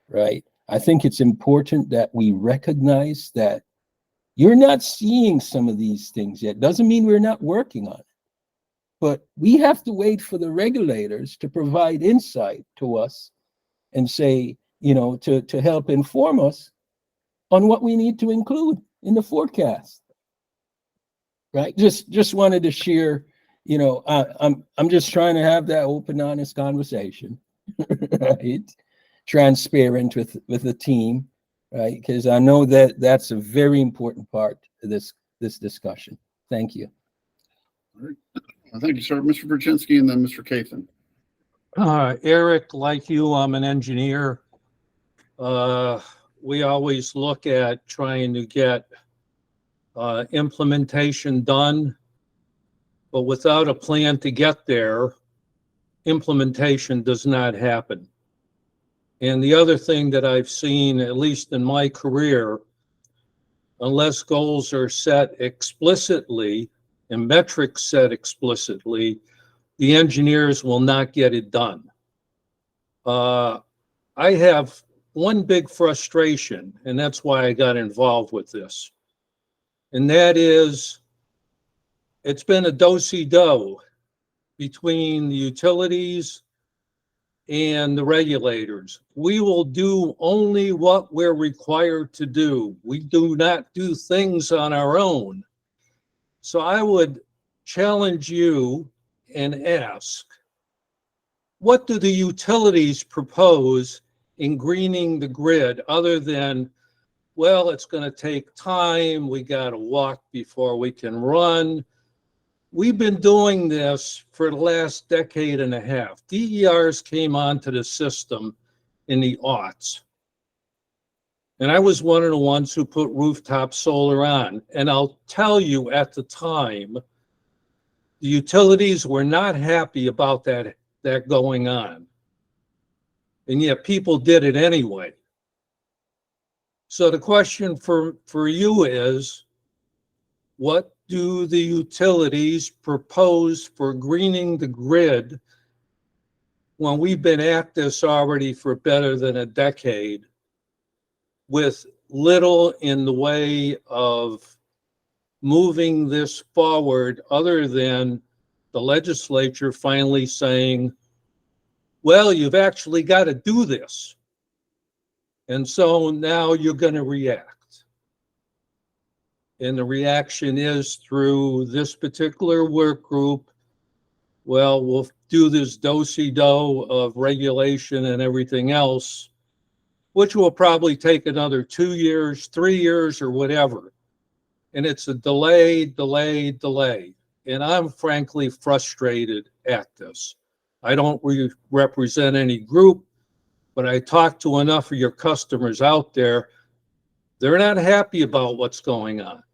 right? I think it's important that we recognize that you're not seeing some of these things yet. Doesn't mean we're not working on it, but we have to wait for the regulators to provide insight to us and say, to help inform us on what we need to include in the forecast, right? Just wanted to share, I'm just trying to have that open, honest conversation, right? Transparent with the team, right? Because I know that that's a very important part of this discussion. Thank you. All right. Thank you, sir. Mr. Brzezinski and then Mr. Kathan. Eric, like you, I'm an engineer. We always look at trying to get implementation done, but without a plan to get there, implementation does not happen. And the other thing that I've seen, at least in my career, unless goals are set explicitly and metrics set explicitly, the engineers will not get it done. I have one big frustration, and that's why I got involved with this. And that is, it's been a do-si-do between the utilities and the regulators. We will do only what we're required to do. We do not do things on our own. So I would challenge you and ask, what do the utilities propose in greening the grid other than, well, it's going to take time, we got to walk before we can run? we've been doing this for the last decade and a half. DERs came onto the system in the aughts. And I was one of the ones who put rooftop solar on. And I'll tell you, at the time, the utilities were not happy about that going on. And yet people did it anyway. So the question for you is, what do the utilities propose for greening the grid when we've been at this already for better than a decade with little in the way of moving this forward other than the legislature finally saying, well, you've actually got to do this. And so now you're going to react. And the reaction is through this particular work group. Well, we'll do this do-si-do of regulation and everything else, which will probably take another 2 years, 3 years, or whatever. And it's a delay. And I'm frankly frustrated at this. I don't represent any group, but I talk to enough of your customers out there. They're not happy about what's going on.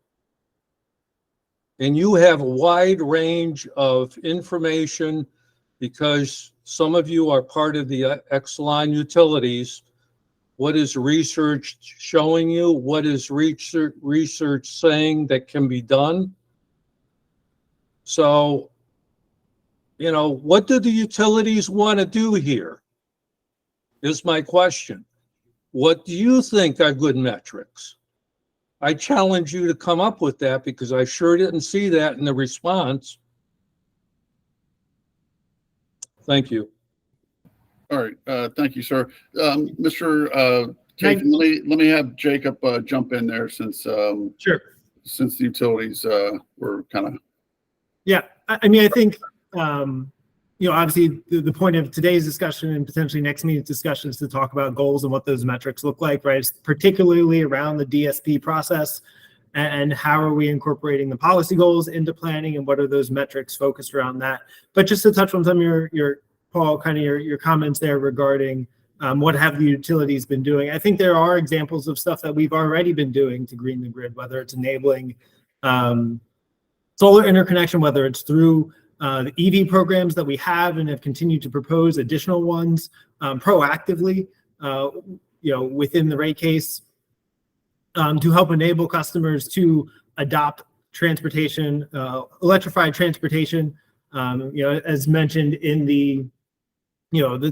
And you have a wide range of information because some of you are part of the Exelon utilities. What is research showing you? What is research saying that can be done? So, you know, what do the utilities want to do here? Is my question. What do you think are good metrics? I challenge you to come up with that because I sure didn't see that in the response. Thank you. All right, thank you, sir. Mr. Caton, let me have Jacob jump in there since Sure. Since the utilities were kind of. Yeah, I mean, I think obviously the point of today's discussion and potentially next meeting's discussion is to talk about goals and what those metrics look like, right? It's particularly around the DSP process and how are we incorporating the policy goals into planning and what are those metrics focused around that. But just to touch on some of your Paul, kind of your comments there regarding what have the utilities been doing. I think there are examples of stuff that we've already been doing to green the grid, whether it's enabling solar interconnection, whether it's through the EV programs that we have and have continued to propose additional ones proactively, within the rate case to help enable customers to adopt transportation, electrified transportation. As mentioned in the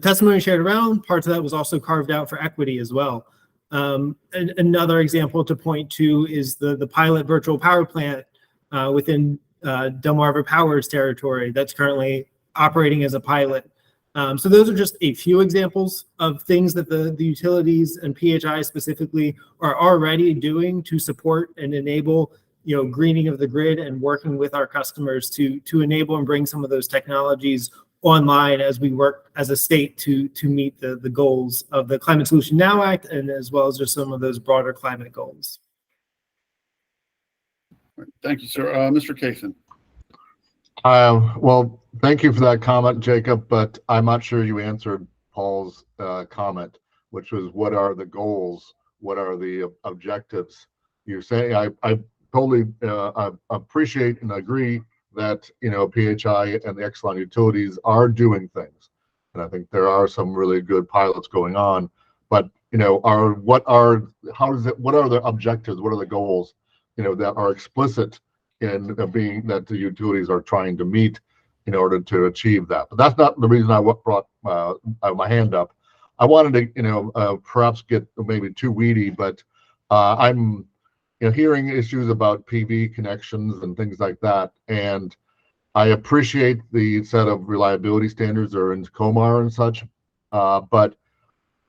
testimony shared around, parts of that was also carved out for equity as well. And another example to point to is the pilot virtual power plant within Delmarva Power's territory that's currently operating as a pilot. So those are just a few examples of things that the utilities and PHI specifically are already doing to support and enable greening of the grid and working with our customers to enable and bring some of those technologies online as we work as a state to meet the goals of the Climate Solution Now Act and as well as just some of those broader climate goals. Thank you, sir. Mr. Cason. Well, thank you for that comment, Jacob, but I'm not sure you answered Paul's comment, which was what are the goals? What are the objectives? You say I totally appreciate and agree that PHI and the Exelon utilities are doing things, and I think there are some really good pilots going on. But what are the objectives? What are the goals? That are explicit in being that the utilities are trying to meet in order to achieve that. But that's not the reason I brought my hand up. I wanted to perhaps get maybe too weedy, but I'm hearing issues about PV connections and things like that. And I appreciate the set of reliability standards that are in COMAR and such. But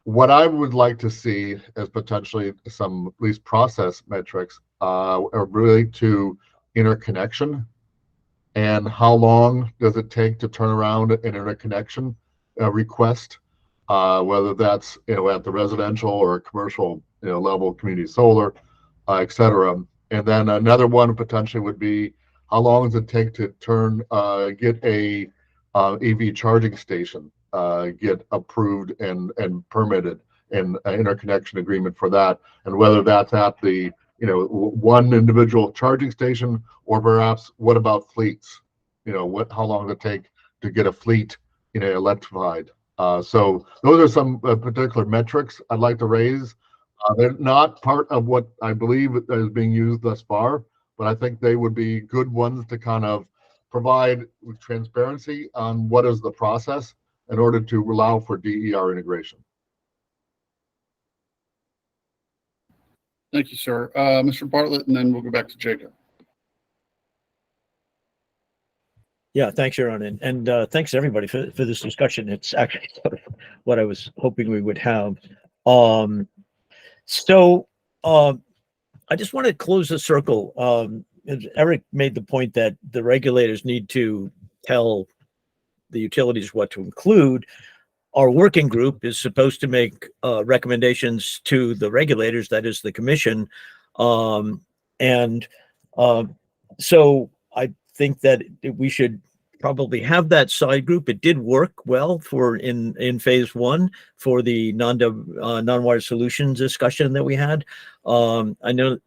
what I would like to see as potentially some at least process metrics are really to interconnection and how long does it take to turn around an interconnection request, whether that's at the residential or commercial level, community solar, et cetera. And then another one potentially would be how long does it take to get a EV charging station, get approved and permitted, and an interconnection agreement for that, and whether that's at the one individual charging station, or perhaps what about fleets? How long does it take to get a fleet electrified? So those are some particular metrics I'd like to raise. They're not part of what I believe is being used thus far, but I think they would be good ones to kind of provide transparency on what is the process in order to allow for DER integration. Thank you, sir. Mr. Bartlett, and then we'll go back to Jacob. Yeah, thanks, Sharon, and thanks everybody for this discussion. It's actually sort of what I was hoping we would have. I just want to close the circle. Eric made the point that the regulators need to tell the utilities what to include. Our working group is supposed to make recommendations to the regulators, that is the commission. So I think that we should probably have that side group. It did work well in phase one for the non-wire solutions discussion that we had. I know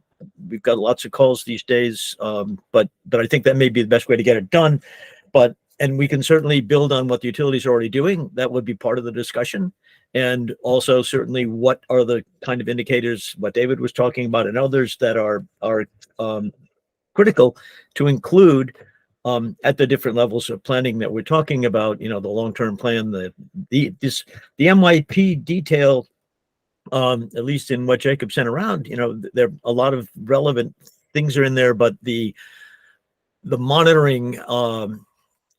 we've got lots of calls these days, but I think that may be the best way to get it done. And we can certainly build on what the utilities are already doing. That would be part of the discussion. And also certainly what are the kind of indicators, what David was talking about, and others that are critical to include at the different levels of planning that we're talking about, the long-term plan, the MYP detail, at least in what Jacob sent around, there are a lot of relevant things are in there, but the monitoring,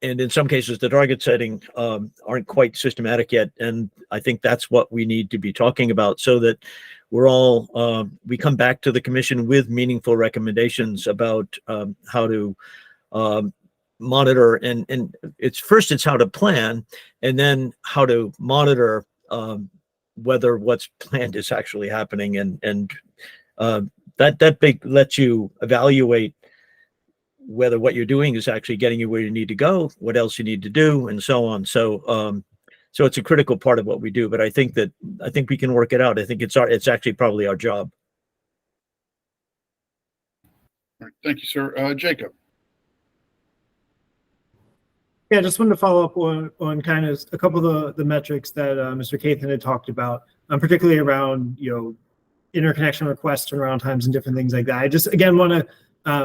and in some cases, the target setting aren't quite systematic yet. And I think that's what we need to be talking about, so that we come back to the commission with meaningful recommendations about how to monitor. And it's how to plan, and then how to monitor whether what's planned is actually happening. And that lets you evaluate whether what you're doing is actually getting you where you need to go, what else you need to do, and so on. So it's a critical part of what we do, but I think we can work it out. I think it's actually probably our job. All right, thank you, sir. Jacob. Yeah, I just wanted to follow up on kind of a couple of the metrics that Mr. Cathan had talked about, particularly around interconnection requests, turnaround times, and different things like that. I just again want to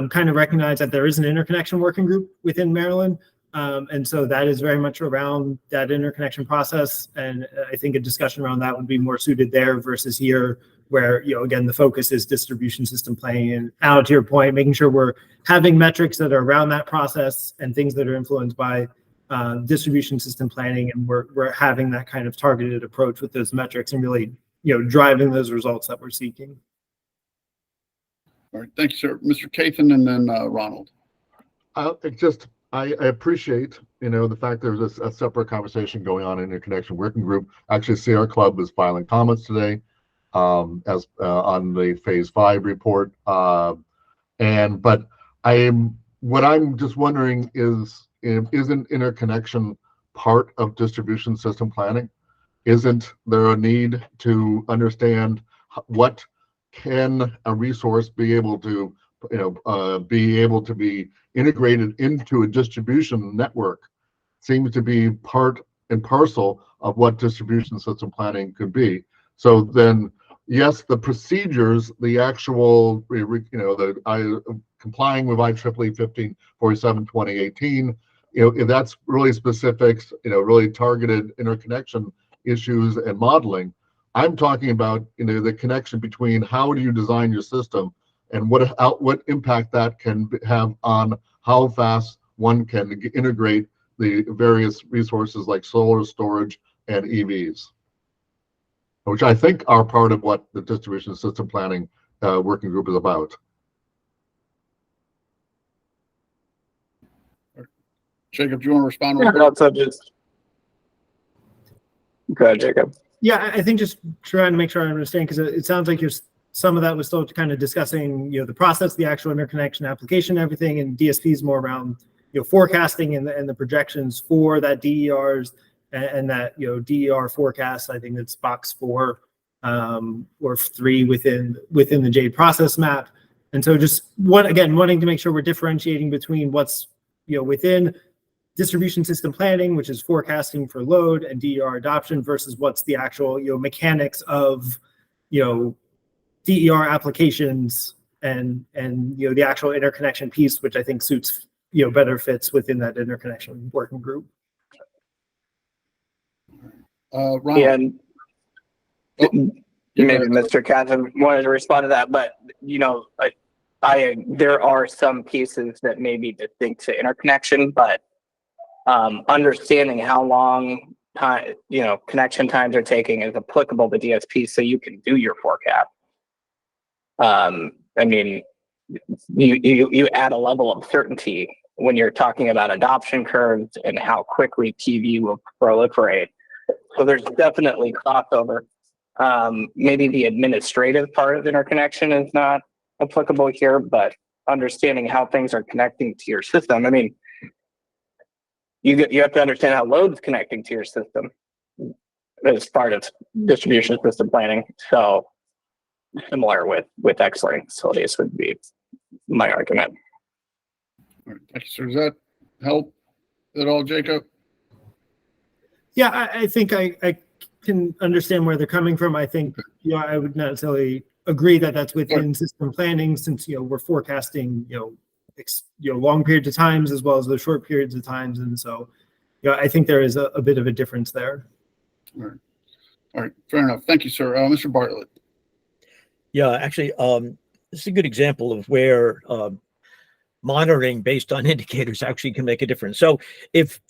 kind of recognize that there is an interconnection working group within Maryland. And so that is very much around that interconnection process. And I think a discussion around that would be more suited there versus here, where, again, the focus is distribution system planning. And out to your point, making sure we're having metrics that are around that process and things that are influenced by distribution system planning. And we're having that kind of targeted approach with those metrics and really, driving those results that we're seeking. All right, thank you, sir. Mr. Cathan, and then Ronald. I appreciate, the fact there's a separate conversation going on in interconnection working group. Actually, Sierra Club is filing comments today on the phase 5 report. But what I'm just wondering isn't interconnection part of distribution system planning? Isn't there a need to understand what can a resource be able to be integrated into a distribution network? Seems to be part and parcel of what distribution system planning could be. So then, yes, the procedures, the actual, complying with IEEE 1547/2018, that's really specifics, really targeted interconnection issues and modeling. I'm talking about, the connection between how do you design your system and what impact that can have on how fast one can integrate the various resources like solar, storage, and EVs, which I think are part of what the distribution system planning working group is about. Jacob, do you want to respond? Go ahead, Jacob. Yeah, I think just trying to make sure I understand, because it sounds like you're some of that was still kind of discussing, the process, the actual interconnection application, everything, and DSP is more around, forecasting and the projections for that DERs and that, DER forecast. I think it's box 4 or 3 within the JADE process map. And so just wanting to make sure we're differentiating between what's, within distribution system planning, which is forecasting for load and DER adoption, versus what's the actual, mechanics of, DER applications and the actual interconnection piece, which I think suits, better fits within that interconnection working group. Ron, And maybe Mr. Katzen wanted to respond to that, but there are some pieces that may be distinct to interconnection, but understanding how long time connection times are taking is applicable to DSP, so you can do your forecast. I mean, you add a level of certainty when you're talking about adoption curves and how quickly TV will proliferate. So there's definitely crossover. Maybe the administrative part of interconnection is not applicable here, but understanding how things are connecting to your system. I mean, you have to understand how load's connecting to your system as part of distribution system planning. So similar with X-Learning facilities would be my argument. all right, thank you, sir. Does that help at all, Jacob? Yeah, I think I can understand where they're coming from. I think, I would not necessarily agree that that's within system planning, since, we're forecasting, long periods of times as well as the short periods of times. And so, I think there is a bit of a difference there. All right, fair enough. Thank you, sir. Mr. Bartlett. Yeah, actually, this is a good example of where monitoring based on indicators actually can make a difference. So if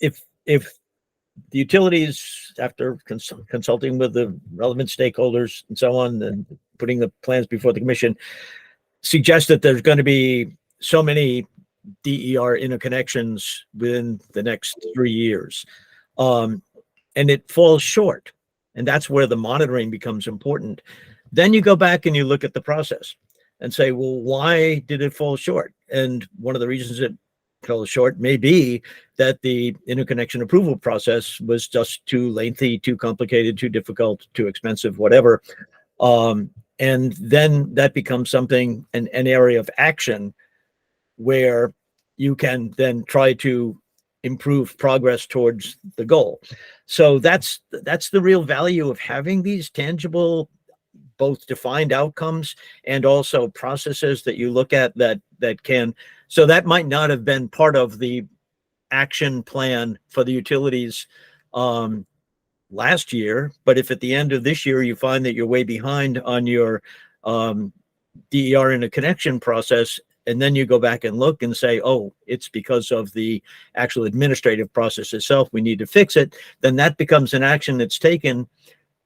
the utilities, after consulting with the relevant stakeholders and so on, and putting the plans before the commission, suggest that there's going to be so many DER interconnections within the next 3 years, and it falls short, and that's where the monitoring becomes important. Then you go back and you look at the process and say, well, why did it fall short? And one of the reasons it fell short may be that the interconnection approval process was just too lengthy, too complicated, too difficult, too expensive, whatever. And then that becomes something, an area of action where you can then try to improve progress towards the goal. So that's the real value of having these tangible, both defined outcomes and also processes that you look at that can. So that might not have been part of the action plan for the utilities last year, but if at the end of this year you find that you're way behind on your DER interconnection process, and then you go back and look and say, oh, it's because of the actual administrative process itself, we need to fix it, then that becomes an action that's taken.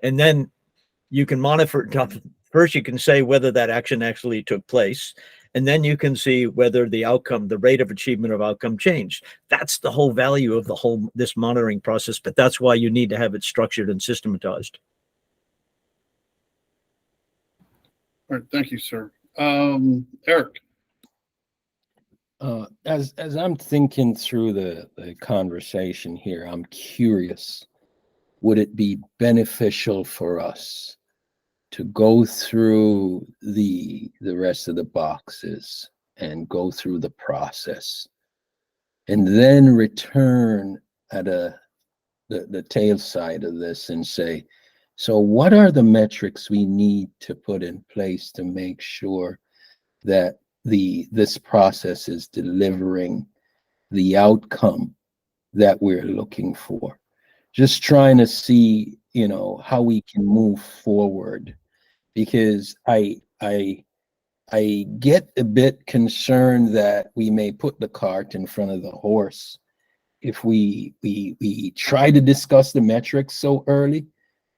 And then you can monitor, first you can say whether that action actually took place, and then you can see whether the outcome, the rate of achievement of outcome changed. That's the whole value of this monitoring process, but that's why you need to have it structured and systematized. All right, thank you, sir. Eric. As I'm thinking through the conversation here, I'm curious, would it be beneficial for us to go through the rest of the boxes and go through the process and then return at the tail side of this and say, so what are the metrics we need to put in place to make sure that this process is delivering the outcome that we're looking for? Just trying to see, how we can move forward, because I get a bit concerned that we may put the cart in front of the horse if we try to discuss the metrics so early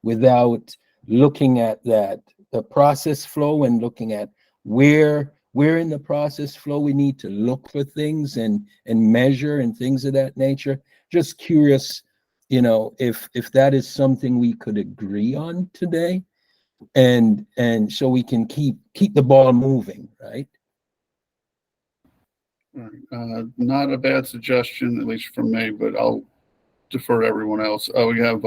without looking at the process flow and looking at where in the process flow we need to look for things and measure and things of that nature. Just curious, if that is something we could agree on today, and so we can keep the ball moving, right? All right. Not a bad suggestion, at least from me, but I'll defer to everyone else. We have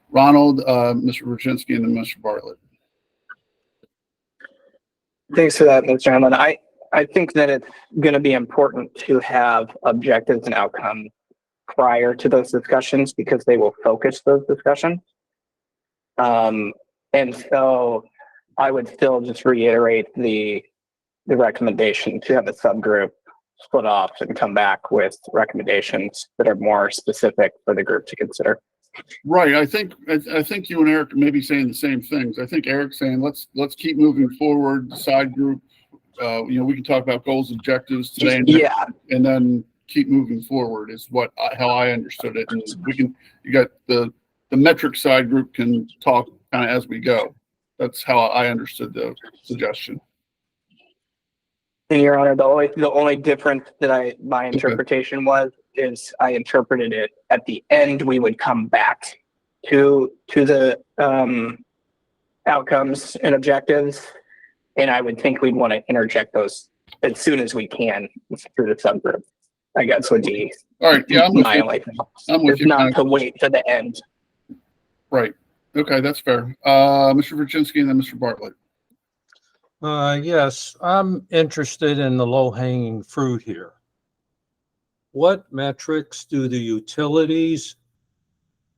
Ronald, Mr. Brzezinski, and then Mr. Bartlett. Thanks for that, Mr. Hamlin. I think that it's going to be important to have objectives and outcomes prior to those discussions because they will focus those discussions. And so I would still just reiterate the recommendation to have a subgroup split off and come back with recommendations that are more specific for the group to consider. Right. I think you and Eric may be saying the same things. I think Eric's saying let's keep moving forward. The side group, we can talk about goals, objectives today, and then keep moving forward is how I understood it. And you got the metric side group can talk kind of as we go. That's how I understood the suggestion. And Your Honor, the only difference that my interpretation is I interpreted it at the end we would come back to the outcomes and objectives, and I would think we'd want to interject those as soon as we can through the subgroup. I guess would be all right. Yeah, my only thing. It's not to wait to the end. Right. Okay, that's fair. Mr. Brzezinski and then Mr. Bartlett. Yes, I'm interested in the low-hanging fruit here. What metrics do the utilities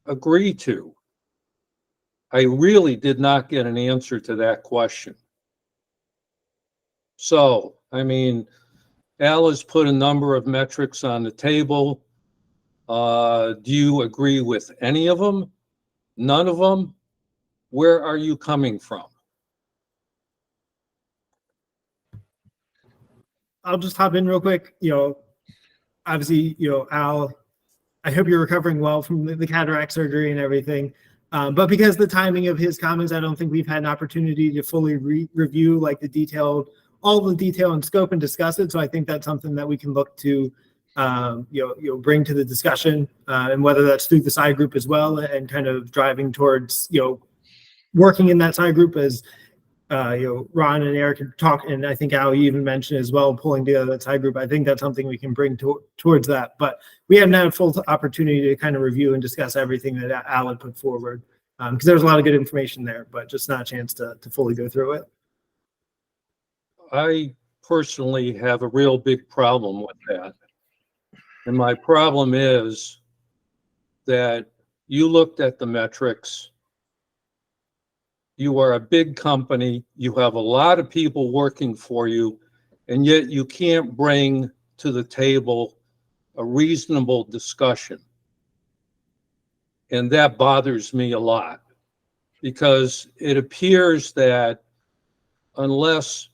agree to? I really did not get an answer to that question. So, I mean, Al has put a number of metrics on the table. Do you agree with any of them? None of them? Where are you coming from? I'll just hop in real quick. Obviously, Al, I hope you're recovering well from the cataract surgery and everything. But because the timing of his comments, I don't think we've had an opportunity to fully review all the detail and scope and discuss it. So I think that's something that we can look to, bring to the discussion, and whether that's through the side group as well, and kind of driving towards, working in that side group as, Ron and Eric can talk, and I think Al, you even mentioned as well, pulling together that side group. I think that's something we can bring towards that. But we haven't had a full opportunity to kind of review and discuss everything that Al had put forward, because there's a lot of good information there, but just not a chance to fully go through it. I personally have a real big problem with that. And my problem is that you looked at the metrics. You are a big company. You have a lot of people working for you, and yet you can't bring to the table a reasonable discussion. And that bothers me a lot, because it appears that unless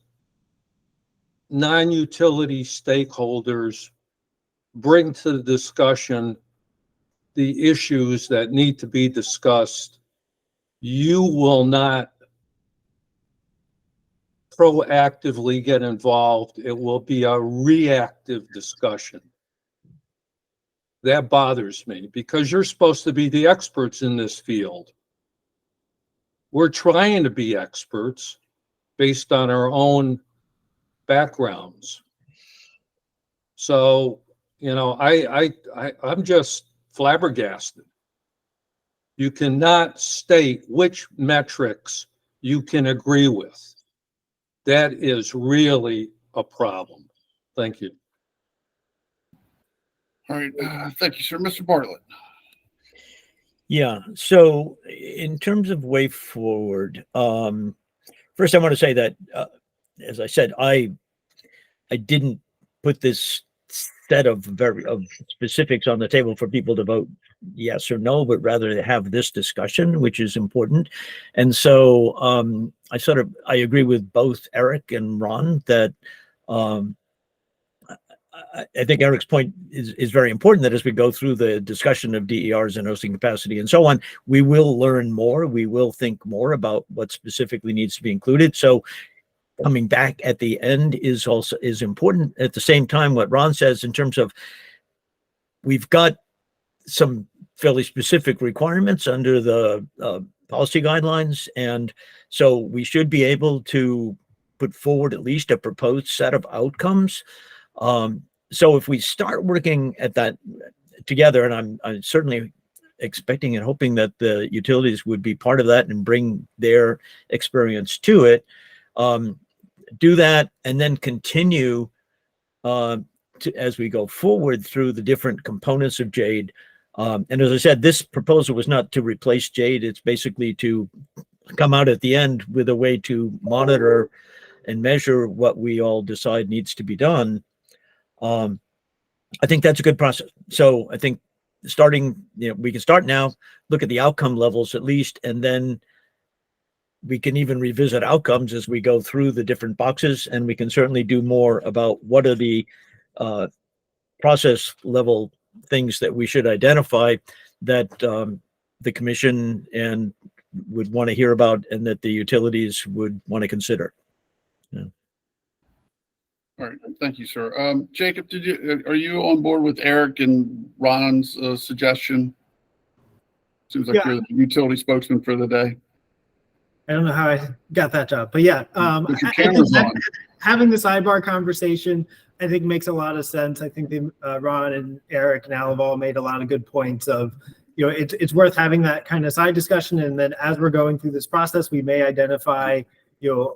non-utility stakeholders bring to the discussion the issues that need to be discussed, you will not proactively get involved. It will be a reactive discussion. That bothers me, because you're supposed to be the experts in this field. We're trying to be experts based on our own backgrounds. So, I'm just flabbergasted. You cannot state which metrics you can agree with. That is really a problem. Thank you. All right. Thank you, sir. Mr. Bartlett. Yeah. So in terms of way forward, first I want to say that, as I said, I didn't put this set of specifics on the table for people to vote yes or no, but rather have this discussion, which is important. And so I agree with both Eric and Ron that I think Eric's point is very important, that as we go through the discussion of DERs and hosting capacity and so on, we will learn more. We will think more about what specifically needs to be included. So coming back at the end is important. At the same time, what Ron says in terms of, we've got some fairly specific requirements under the policy guidelines. And so we should be able to put forward at least a proposed set of outcomes. So if we start working at that together, and I'm certainly expecting and hoping that the utilities would be part of that and bring their experience to it, do that, and then continue as we go forward through the different components of JADE. And as I said, this proposal was not to replace JADE. It's basically to come out at the end with a way to monitor and measure what we all decide needs to be done. I think that's a good process. So I think starting, we can start now, look at the outcome levels at least, and then we can even revisit outcomes as we go through the different boxes, and we can certainly do more about what are the process level things that we should identify that the commission and would want to hear about and that the utilities would want to consider. Yeah. All right, thank you, sir. Jacob, are you on board with Eric and Ron's suggestion? Seems like you're the utility spokesman for the day. I don't know how I got that job, but yeah, Put your cameras on. Having the sidebar conversation, I think makes a lot of sense. I think Ron and Eric now have all made a lot of good points of, it's worth having that kind of side discussion. And then as we're going through this process, we may identify,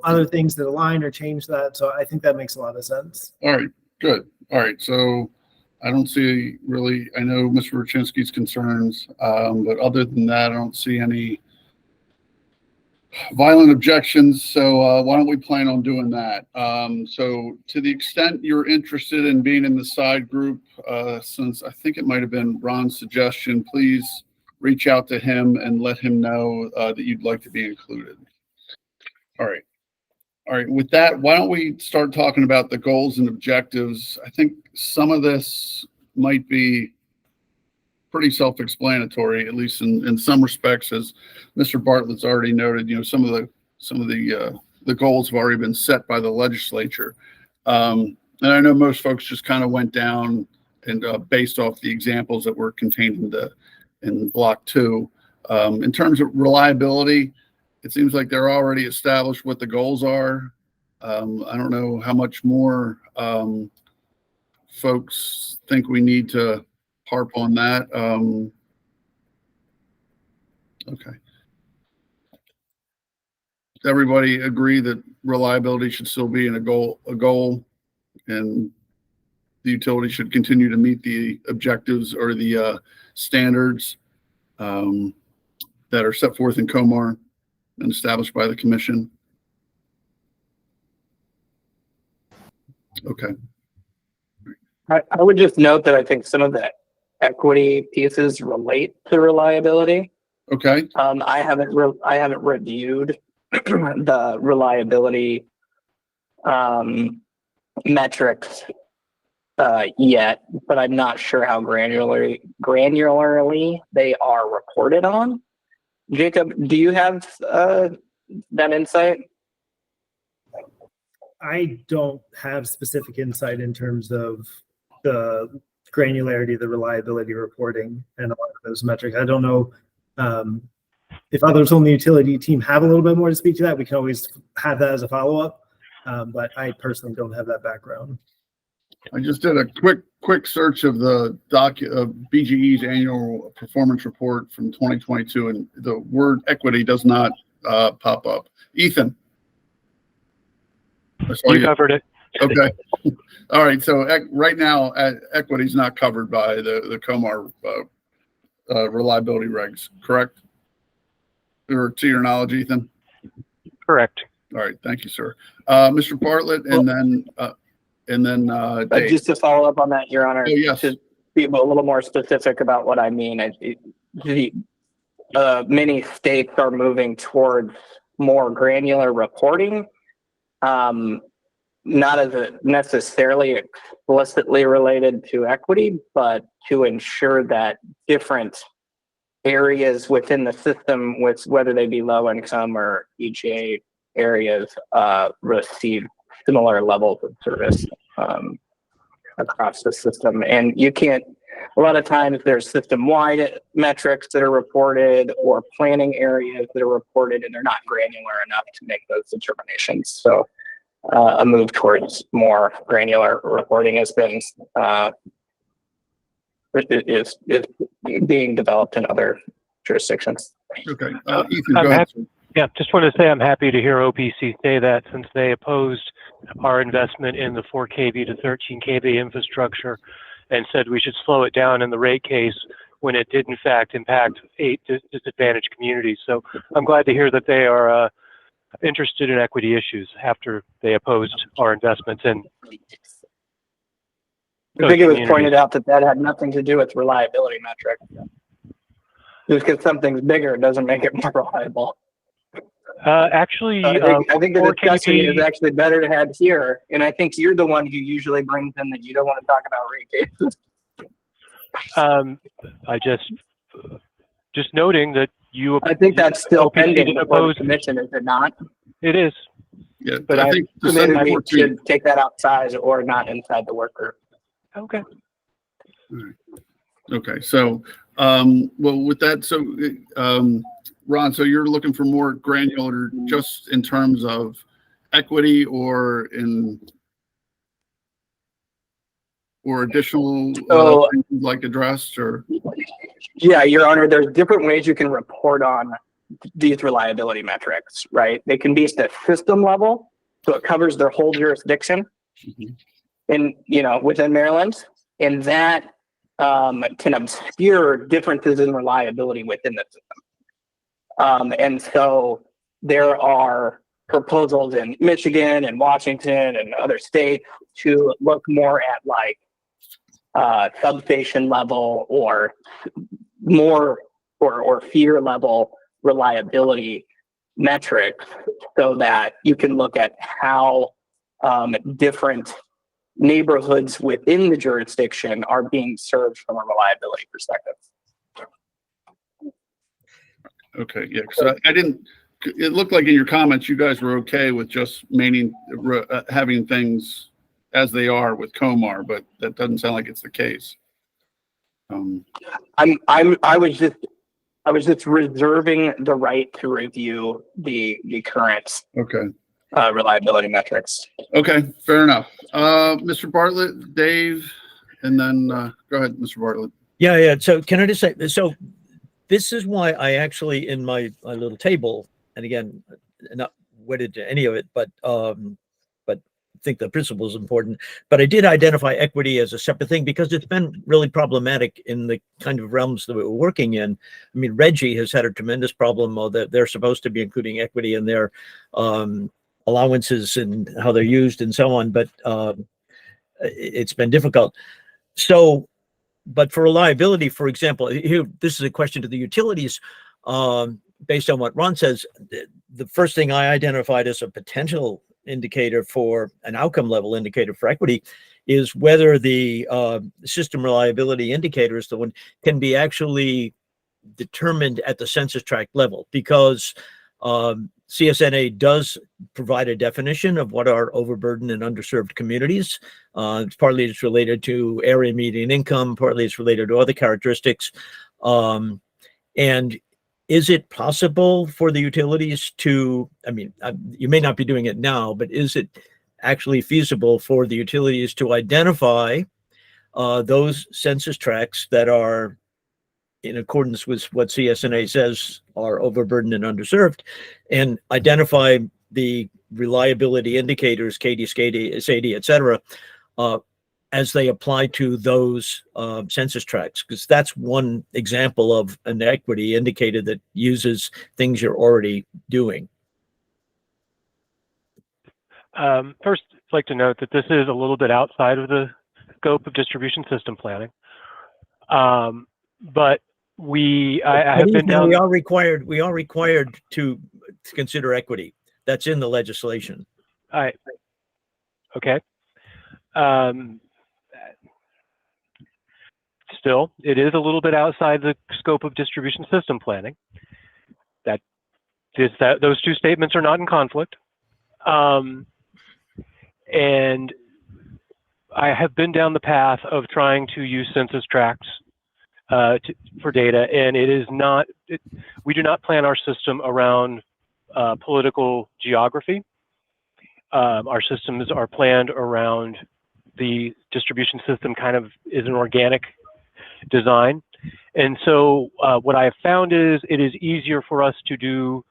other things that align or change that. So I think that makes a lot of sense. All right, good. All right, so I don't see really, I know Mr. Ruchinsky's concerns, but other than that, I don't see any violent objections. So why don't we plan on doing that? So to the extent you're interested in being in the side group, since I think it might have been Ron's suggestion, please reach out to him and let him know that you'd like to be included. All right. All right. With that, why don't we start talking about the goals and objectives? I think some of this might be pretty self-explanatory, at least in some respects, as Mr. Bartlett's already noted. Some of the goals have already been set by the legislature, and I know most folks just kind of went down and based off the examples that were contained in Block 2. In terms of reliability, it seems like they're already established what the goals are. I don't know how much more folks think we need to harp on that. Okay. Does everybody agree that reliability should still be a goal, and the utility should continue to meet the objectives or the standards that are set forth in COMAR and established by the commission? Okay. I would just note that I think some of the equity pieces relate to reliability. Okay. I haven't reviewed the reliability metrics yet, but I'm not sure how granularly they are reported on. Jacob, do you have that insight? I don't have specific insight in terms of the granularity, the reliability reporting, and a lot of those metrics. I don't know if others on the utility team have a little bit more to speak to that. We can always have that as a follow-up, but I personally don't have that background. I just did a quick search of the of BGE's annual performance report from 2022, and the word equity does not pop up. Ethan. You covered it. Okay. All right. So right now, equity is not covered by the COMAR reliability regs, correct? Or to your knowledge, Ethan? Correct. All right. Thank you, sir. Mr. Bartlett, and then Dave. Just to follow up on that, Your Honor, Oh, yes. to be a little more specific about what I mean, many states are moving towards more granular reporting. Not as necessarily explicitly related to equity, but to ensure that different areas within the system, whether they be low income or EJ areas, receive similar levels of service across the system. And you can't, A lot of times there's system-wide metrics that are reported or planning areas that are reported, and they're not granular enough to make those determinations. So a move towards more granular reporting has been is being developed in other jurisdictions. Okay. Ethan, I'm go ahead. happy, yeah, just want to say I'm happy to hear OPC say that, since they opposed our investment in the 4 kV to 13 kV infrastructure and said we should slow it down in the rate case when it did in fact impact 8 disadvantaged communities. So I'm glad to hear that they are interested in equity issues after they opposed our investments in I think it was communities. pointed out that had nothing to do with reliability metric. Just because something's bigger doesn't make it more reliable. Actually, I think the 4 discussion kV is actually better to have here, and I think you're the one who usually brings in that you don't want to talk about rate cases. I just noting that you. I think that's still OPC pending didn't before the oppose. commission, is it not? It is. Yeah, But I I think the Maybe Senate we 14. should take that outside or not inside the work group. Okay. Okay, so, well, with that, so, Ron, so you're looking for more granular, just in terms of equity or additional things you'd like addressed, or? Yeah, Your Honor, there's different ways you can report on these reliability metrics, right? They can be at the system level, so it covers their whole jurisdiction in, within Maryland, and that can obscure differences in reliability within the system. And so there are proposals in Michigan and Washington and other states to look more at like substation level or more or feeder level reliability metrics, so that you can look at how different neighborhoods within the jurisdiction are being served from a reliability perspective. Okay, yeah, because I didn't, it looked like in your comments, you guys were okay with just having things as they are with Comar, but that doesn't sound like it's the case. I was just reserving the right to review the current reliability metrics. Okay, fair enough. Mr. Bartlett, Dave, and then go ahead, Mr. Bartlett. Yeah. So can I just say, so this is why I actually, in my little table, and again, not wedded to any of it, but I think the principle is important, but I did identify equity as a separate thing because it's been really problematic in the kind of realms that we're working in. I mean, Reggie has had a tremendous problem that they're supposed to be including equity in their allowances and how they're used and so on, but it's been difficult. So, but for reliability, for example, here, this is a question to the utilities. Based on what Ron says, the first thing I identified as a potential indicator for an outcome level indicator for equity is whether the system reliability indicators, the one, can be actually determined at the census tract level, because CSNA does provide a definition of what are overburdened and underserved communities. Partly it's related to area median income, partly it's related to other characteristics. And is it possible for the utilities to, I mean, you may not be doing it now, but is it actually feasible for the utilities to identify those census tracts that are in accordance with what CSNA says are overburdened and underserved, and identify the reliability indicators, KD, SAIDI, et cetera, as they apply to those census tracts? Because that's one example of an equity indicator that uses things you're already doing. First, I'd like to note that this is a little bit outside of the scope of distribution system planning. But I have been down. We are required to consider equity. That's in the legislation. Okay. Still, it is a little bit outside the scope of distribution system planning. Those two statements are not in conflict. And I have been down the path of trying to use census tracts for data, and it is not. We do not plan our system around political geography. Our systems are planned around the distribution system. Kind of is an organic design, and so what I have found is it is easier for us to do.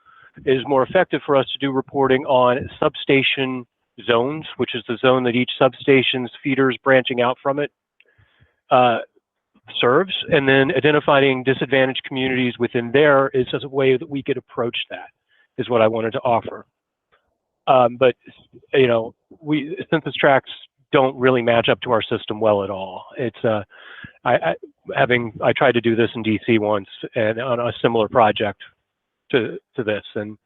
It is more effective for us to do reporting on substation zones, which is the zone that each substation's feeders branching out from it serves, and then identifying disadvantaged communities within there is as a way that we could approach that, is what I wanted to offer. But you know, census tracts don't really match up to our system well at all. It's I tried to do this in DC once and on a similar project to this, and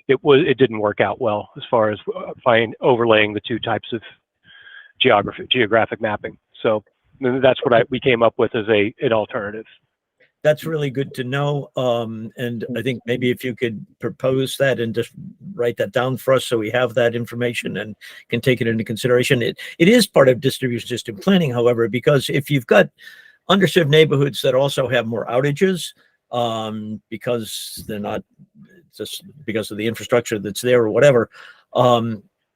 it didn't work out well as far as overlaying the two types of geographic mapping. So that's what we came up with as an alternative. That's really good to know. And I think maybe if you could propose that and just write that down for us so we have that information and can take it into consideration. It is part of distribution system planning, however, because if you've got underserved neighborhoods that also have more outages, because they're not just because of the infrastructure that's there or whatever,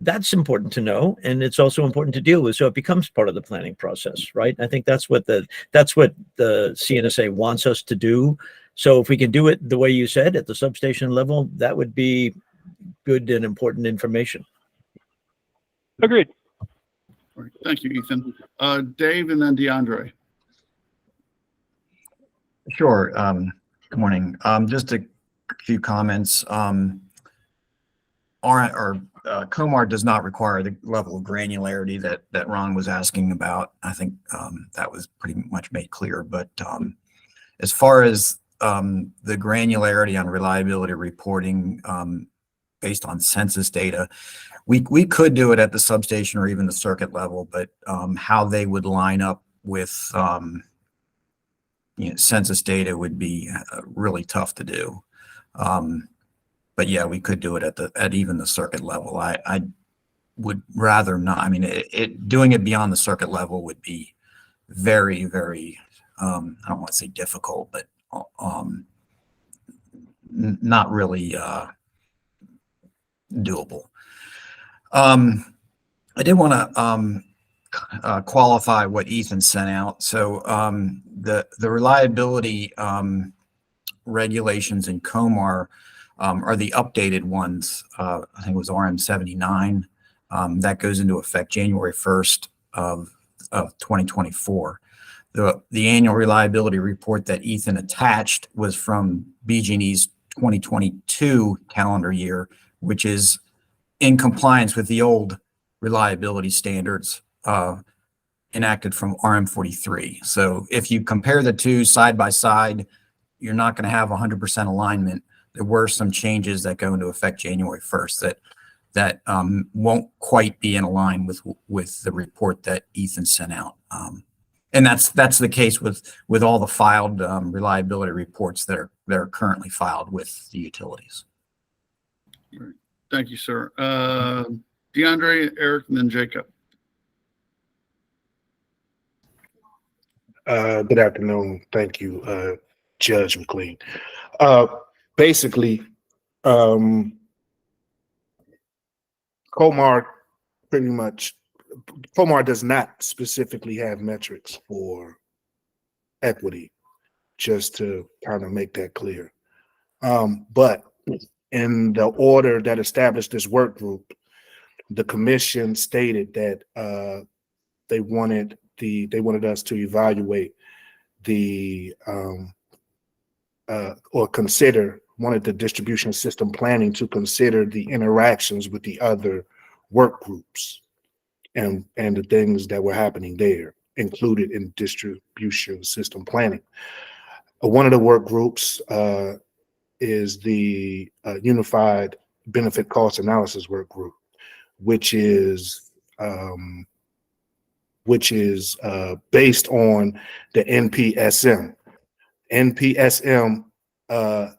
that's important to know, and it's also important to deal with. So it becomes part of the planning process, right? I think that's what the CNSA wants us to do. So if we can do it the way you said at the substation level, that would be good and important information. Agreed. All right. Thank you, Ethan. Dave and then DeAndre. Sure. Good morning. Just a few comments. COMAR does not require the level of granularity that Ron was asking about. I think that was pretty much made clear. But as far as the granularity on reliability reporting based on census data, we could do it at the substation or even the circuit level, but how they would line up with census data would be really tough to do. But yeah, we could do it at even the circuit level. I would rather not. I mean, doing it beyond the circuit level would be very, very, I don't want to say difficult, but not really doable. I did want to qualify what Ethan sent out. So the reliability regulations in COMAR are the updated ones. I think it was RM 79. That goes into effect January 1st of 2024. The annual reliability report that Ethan attached was from BG&E's 2022 calendar year, which is in compliance with the old reliability standards enacted from RM 43. So if you compare the two side by side, you're not going to have 100% alignment. There were some changes that go into effect January 1st that won't quite be in line with the report that Ethan sent out. And that's the case with all the filed reliability reports that are currently filed with the utilities. Great. Thank you, sir. DeAndre, Eric, and then Jacob. Good afternoon. Thank you, Judge McLean. Basically, COMAR does not specifically have metrics for equity, just to kind of make that clear. But in the order that established this work group, the commission stated that they wanted us to evaluate wanted the distribution system planning to consider the interactions with the other work groups and the things that were happening there included in distribution system planning. One of the work groups is the Unified Benefit Cost Analysis Work Group, which is based on the NPSM. NPSM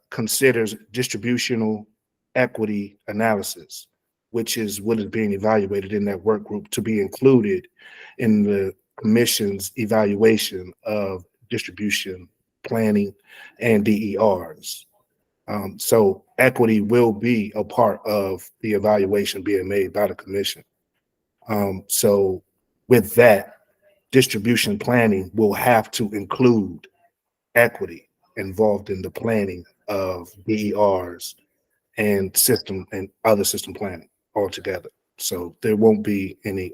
considers distributional equity analysis. which is what is being evaluated in that work group, to be included in the commission's evaluation of distribution planning and DERs. So equity will be a part of the evaluation being made by the commission. So with that, distribution planning will have to include equity involved in the planning of DERs and system and other system planning altogether. So there won't be any,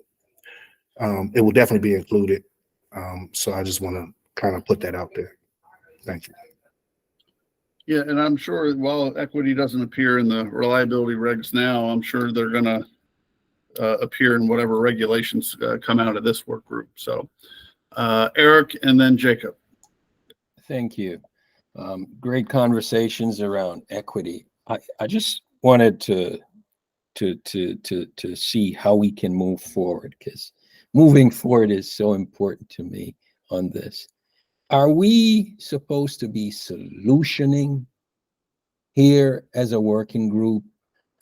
it will definitely be included. So I just want to kind of put that out there. Thank you. Yeah, and I'm sure while equity doesn't appear in the reliability regs now, I'm sure they're going to appear in whatever regulations come out of this work group. So Eric and then Jacob. Thank you. Great conversations around equity. I just wanted to see how we can move forward, because moving forward is so important to me on this. Are we supposed to be solutioning here as a working group?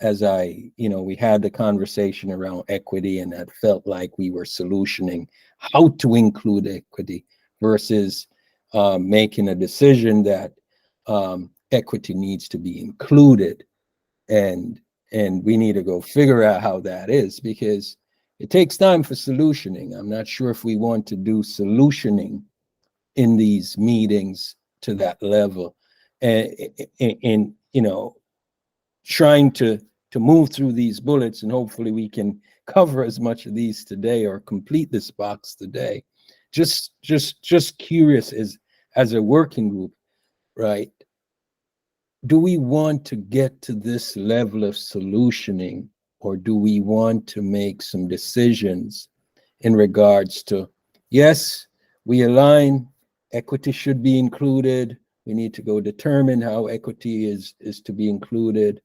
As we had the conversation around equity, and that felt like we were solutioning how to include equity versus making a decision that equity needs to be included, and we need to go figure out how that is, because it takes time for solutioning. I'm not sure if we want to do solutioning in these meetings to that level, and trying to move through these bullets, and hopefully we can cover as much of these today or complete this box today. Just curious, as a working group, right? Do we want to get to this level of solutioning, or do we want to make some decisions in regards to, yes, we align, equity should be included. We need to go determine how equity is to be included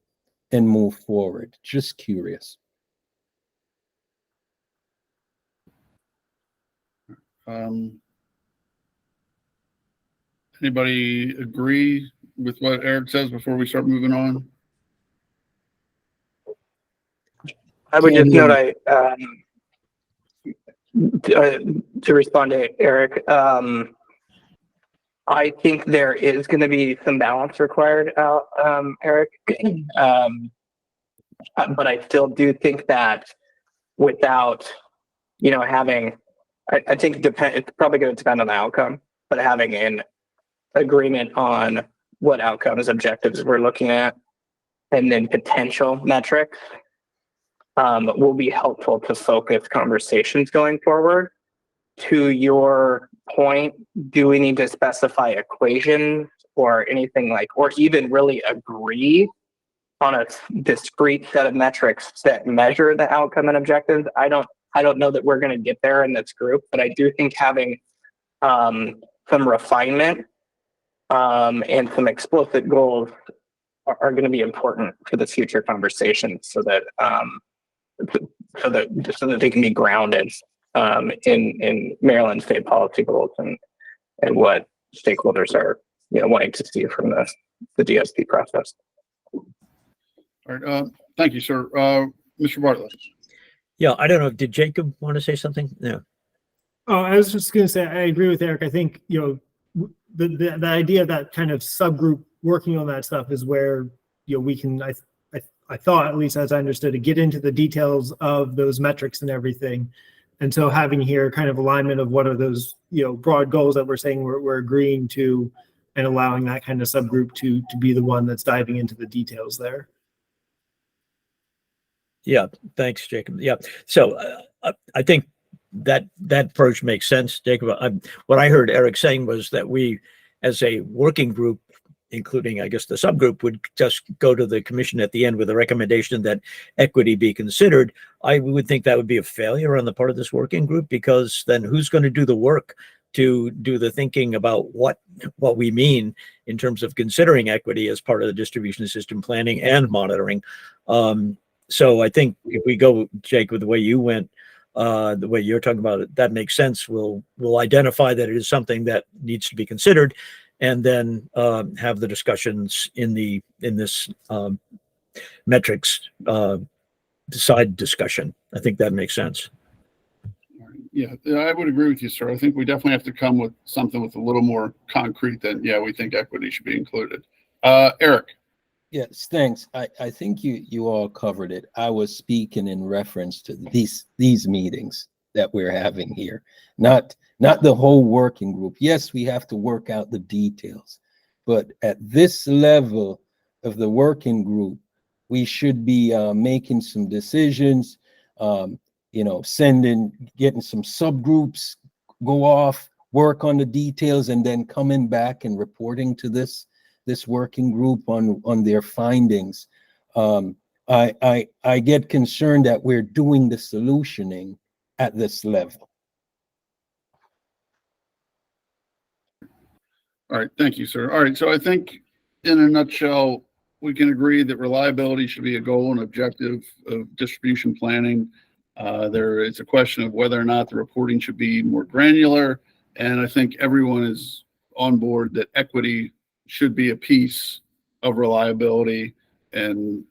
and move forward. Just curious. Anybody agree with what Eric says before we start moving on? I would just note, to respond to Eric, I think there is going to be some balance required, Eric. But I still do think that without, having, I think it's probably going to depend on the outcome, but having an agreement on what outcomes, objectives we're looking at, and then potential metrics will be helpful to focus conversations going forward. To your point, do we need to specify equations or anything or even really agree on a discrete set of metrics that measure the outcome and objectives? I don't know that we're going to get there in this group, but I do think having some refinement and some explicit goals are going to be important for the future conversations, so that they can be grounded in Maryland state policy goals and what stakeholders are wanting to see from the DSP process. All right, thank you, sir. Mr. Bartlett. Yeah, I don't know. Did Jacob want to say something? No. Oh, I was just going to say, I agree with Eric. I think, the idea of that kind of subgroup working on that stuff is where, we can, I thought, at least as I understood it, get into the details of those metrics and everything. And so having here kind of alignment of what are those, broad goals that we're saying we're agreeing to, and allowing that kind of subgroup to be the one that's diving into the details there. Yeah, thanks, Jacob. Yeah, so I think that approach makes sense, Jacob. What I heard Eric saying was that we, as a working group, including, I guess, the subgroup, would just go to the commission at the end with a recommendation that equity be considered. I would think that would be a failure on the part of this working group, because then who's going to do the work to do the thinking about what we mean in terms of considering equity as part of the distribution system planning and monitoring? So I think if we go, Jake, with the way you went, the way you're talking about it, that makes sense. We'll identify that it is something that needs to be considered, and then have the discussions in this metrics side discussion. I think that makes sense. Yeah, I would agree with you, sir. I think we definitely have to come with something with a little more concrete than, yeah, we think equity should be included. Eric. Yes, thanks. I think you all covered it. I was speaking in reference to these meetings that we're having here, not the whole working group. Yes, we have to work out the details, but at this level of the working group, we should be making some decisions, you know, getting some subgroups, go off, work on the details, and then coming back and reporting to this working group on their findings. I get concerned that we're doing the solutioning at this level. All right, thank you, sir. All right, so I think in a nutshell, we can agree that reliability should be a goal and objective of distribution planning. There is a question of whether or not the reporting should be more granular, and I think everyone is on board that equity should be a piece of reliability, and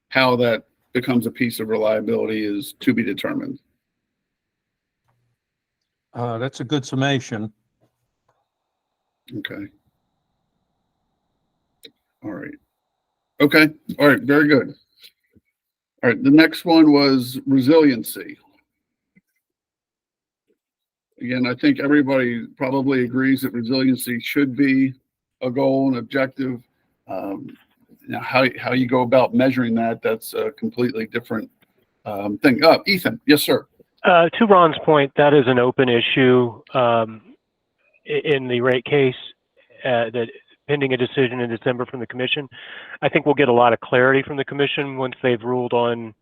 how that becomes a piece of reliability is to be determined. That's a good summation. Okay. All right. Okay. All right. Very good. All right. The next one was resiliency. Again, I think everybody probably agrees that resiliency should be a goal and objective. Now, how you go about measuring that, that's a completely different thing. Ethan, yes, sir. To Ron's point, that is an open issue in the rate case that pending a decision in December from the commission. I think we'll get a lot of clarity from the commission once they've ruled on.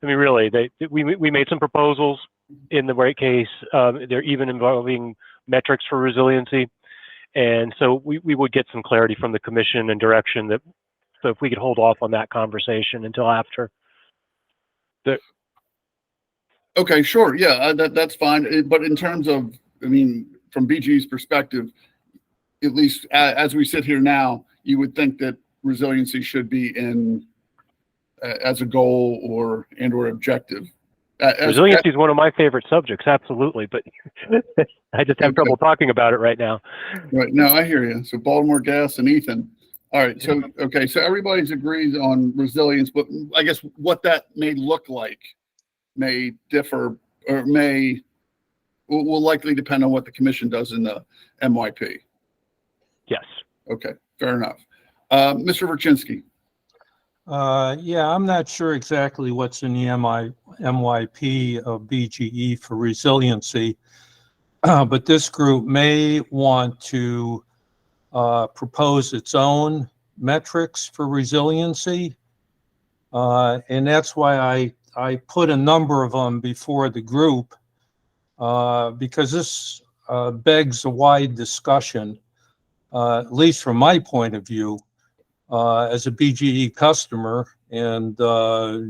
I mean, really, we made some proposals in the rate case. They're even involving metrics for resiliency, and so we would get some clarity from the commission and direction that. So if we could hold off on that conversation until after. Okay, sure. Yeah, that's fine. But in terms of, I mean, from BG's perspective, at least as we sit here now, you would think that resiliency should be in as a goal or objective. Resiliency is one of my favorite subjects, absolutely, but I just have trouble talking about it right now. Right. No, I hear you. So Baltimore Gas and Ethan. All right. So, okay. So everybody's agrees on resilience, but I guess what that may look like may differ, or will likely depend on what the commission does in the MYP. Yes. Okay. Fair enough. Mr. Verchinsky. Yeah, I'm not sure exactly what's in the MYP of BGE for resiliency, but this group may want to propose its own metrics for resiliency. And that's why I put a number of them before the group, because this begs a wide discussion, at least from my point of view, as a BGE customer and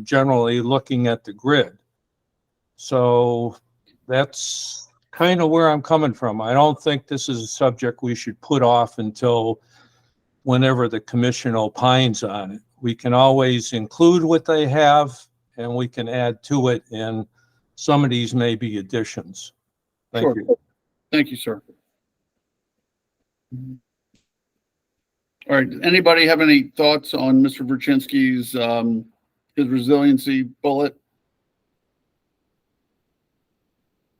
generally looking at the grid. So that's kind of where I'm coming from. I don't think this is a subject we should put off until whenever the commission opines on it. We can always include what they have and we can add to it, and some of these may be additions. Thank you. Thank you, sir. All right. Anybody have any thoughts on Mr. Verchinsky's his resiliency bullet?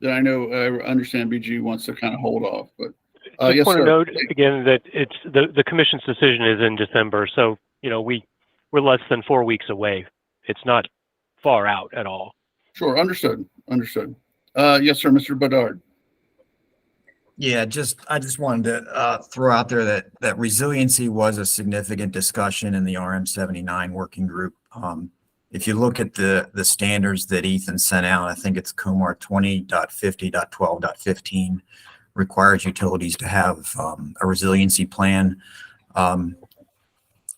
That I know, I understand BG wants to kind of hold off, but just yes, want to sir. note again that it's the commission's decision is in December, so you know we're less than 4 weeks away. It's not far out at all. Sure, understood. Yes, sir, Mr. Bedard. Yeah, I just wanted to throw out there that resiliency was a significant discussion in the RM79 working group. If you look at the standards that Ethan sent out, I think it's COMAR 20.50.12.15 requires utilities to have a resiliency plan.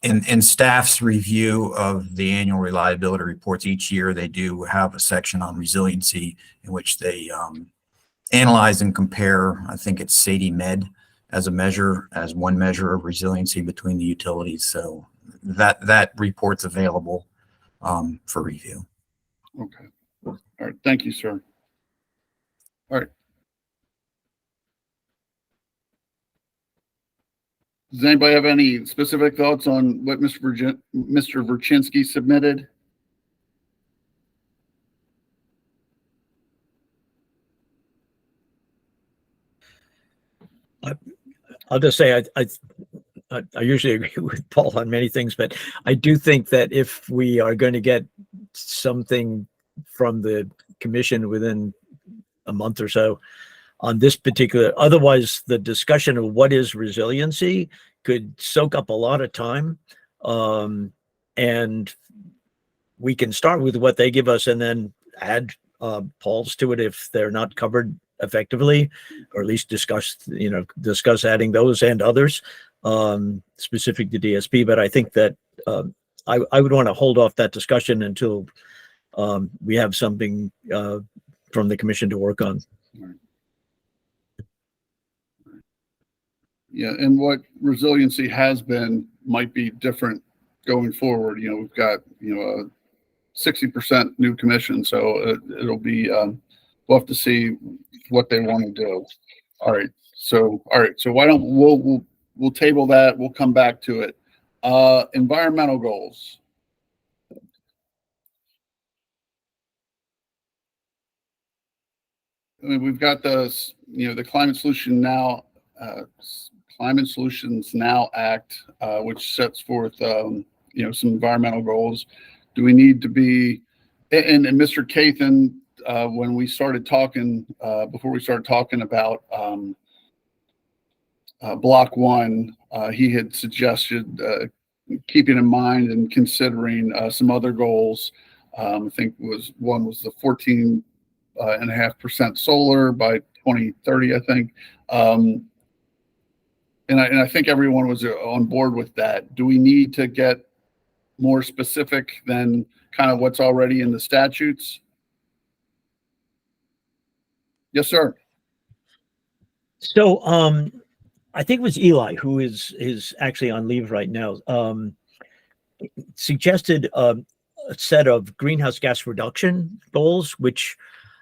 In staff's review of the annual reliability reports each year, they do have a section on resiliency in which they analyze and compare, I think it's SAIDI Med as one measure of resiliency between the utilities. So that report's available for review. Okay. All right. Thank you, sir. All right. Does anybody have any specific thoughts on what Mr. Verchinsky submitted? I'll just say I usually agree with Paul on many things, but I do think that if we are going to get something from the commission within a month or so on this particular, otherwise the discussion of what is resiliency could soak up a lot of time. And we can start with what they give us and then add Paul's to it if they're not covered effectively, or at least discuss adding those and others specific to DSP. But I think that I would want to hold off that discussion until we have something from the commission to work on. Yeah, and what resiliency has been might be different going forward. We've got, 60% new commission, so it'll be, we'll have to see what they want to do. All right. So why don't we'll table that. We'll come back to it. Environmental goals. I mean, we've got the Climate Solutions Now Act, which sets forth, some environmental goals. Do we need to be, and Mr. Cathan, when we started talking, before we started talking about Block 1, he had suggested keeping in mind and considering some other goals. I think one was the 14.5% solar by 2030, I think. And I think everyone was on board with that. Do we need to get more specific than kind of what's already in the statutes? Yes, sir. So I think it was Eli, who is actually on leave right now, suggested a set of greenhouse gas reduction goals, which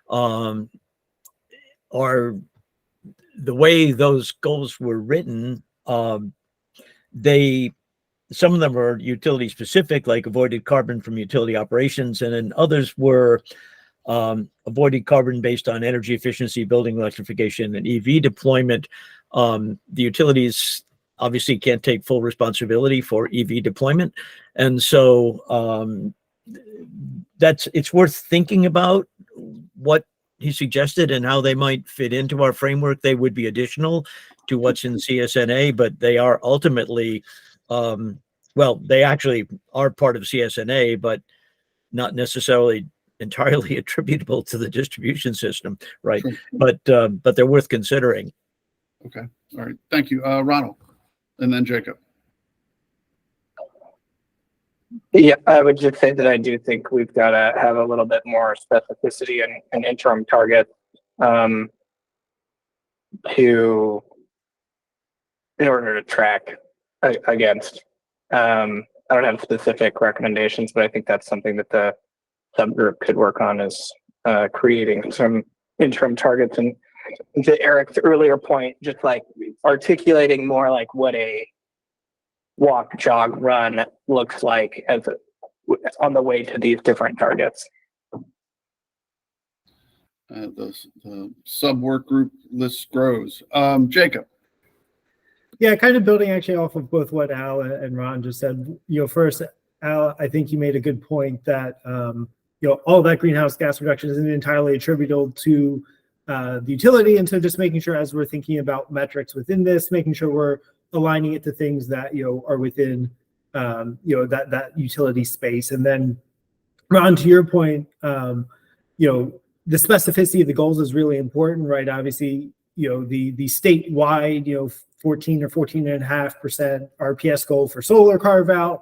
are the way those goals were written. Some of them are utility specific, like avoided carbon from utility operations, and then others were avoided carbon based on energy efficiency, building electrification, and EV deployment. The utilities obviously can't take full responsibility for EV deployment, and so it's worth thinking about what he suggested and how they might fit into our framework. They would be additional to what's in CSNA, but they are ultimately, they actually are part of CSNA, but not necessarily entirely attributable to the distribution system, right? Sure. But they're worth considering. Okay. All right. Thank you, Ronald, and then Jacob. Yeah, I would just say that I do think we've got to have a little bit more specificity and interim target in order to track against. I don't have specific recommendations, but I think that's something that the subgroup could work on, is creating some interim targets. And to Eric's earlier point, just like articulating more like what a walk, jog, run looks like on the way to these different targets. The sub work group list grows. Jacob. Yeah, kind of building actually off of both what Al and Ron just said. First, Al, I think you made a good point that all that greenhouse gas reduction isn't entirely attributable to the utility, and so just making sure as we're thinking about metrics within this, making sure we're aligning it to things that are within that utility space. And then Ron, to your point, the specificity of the goals is really important, right? Obviously, the statewide 14 or 14.5% RPS goal for solar carve out.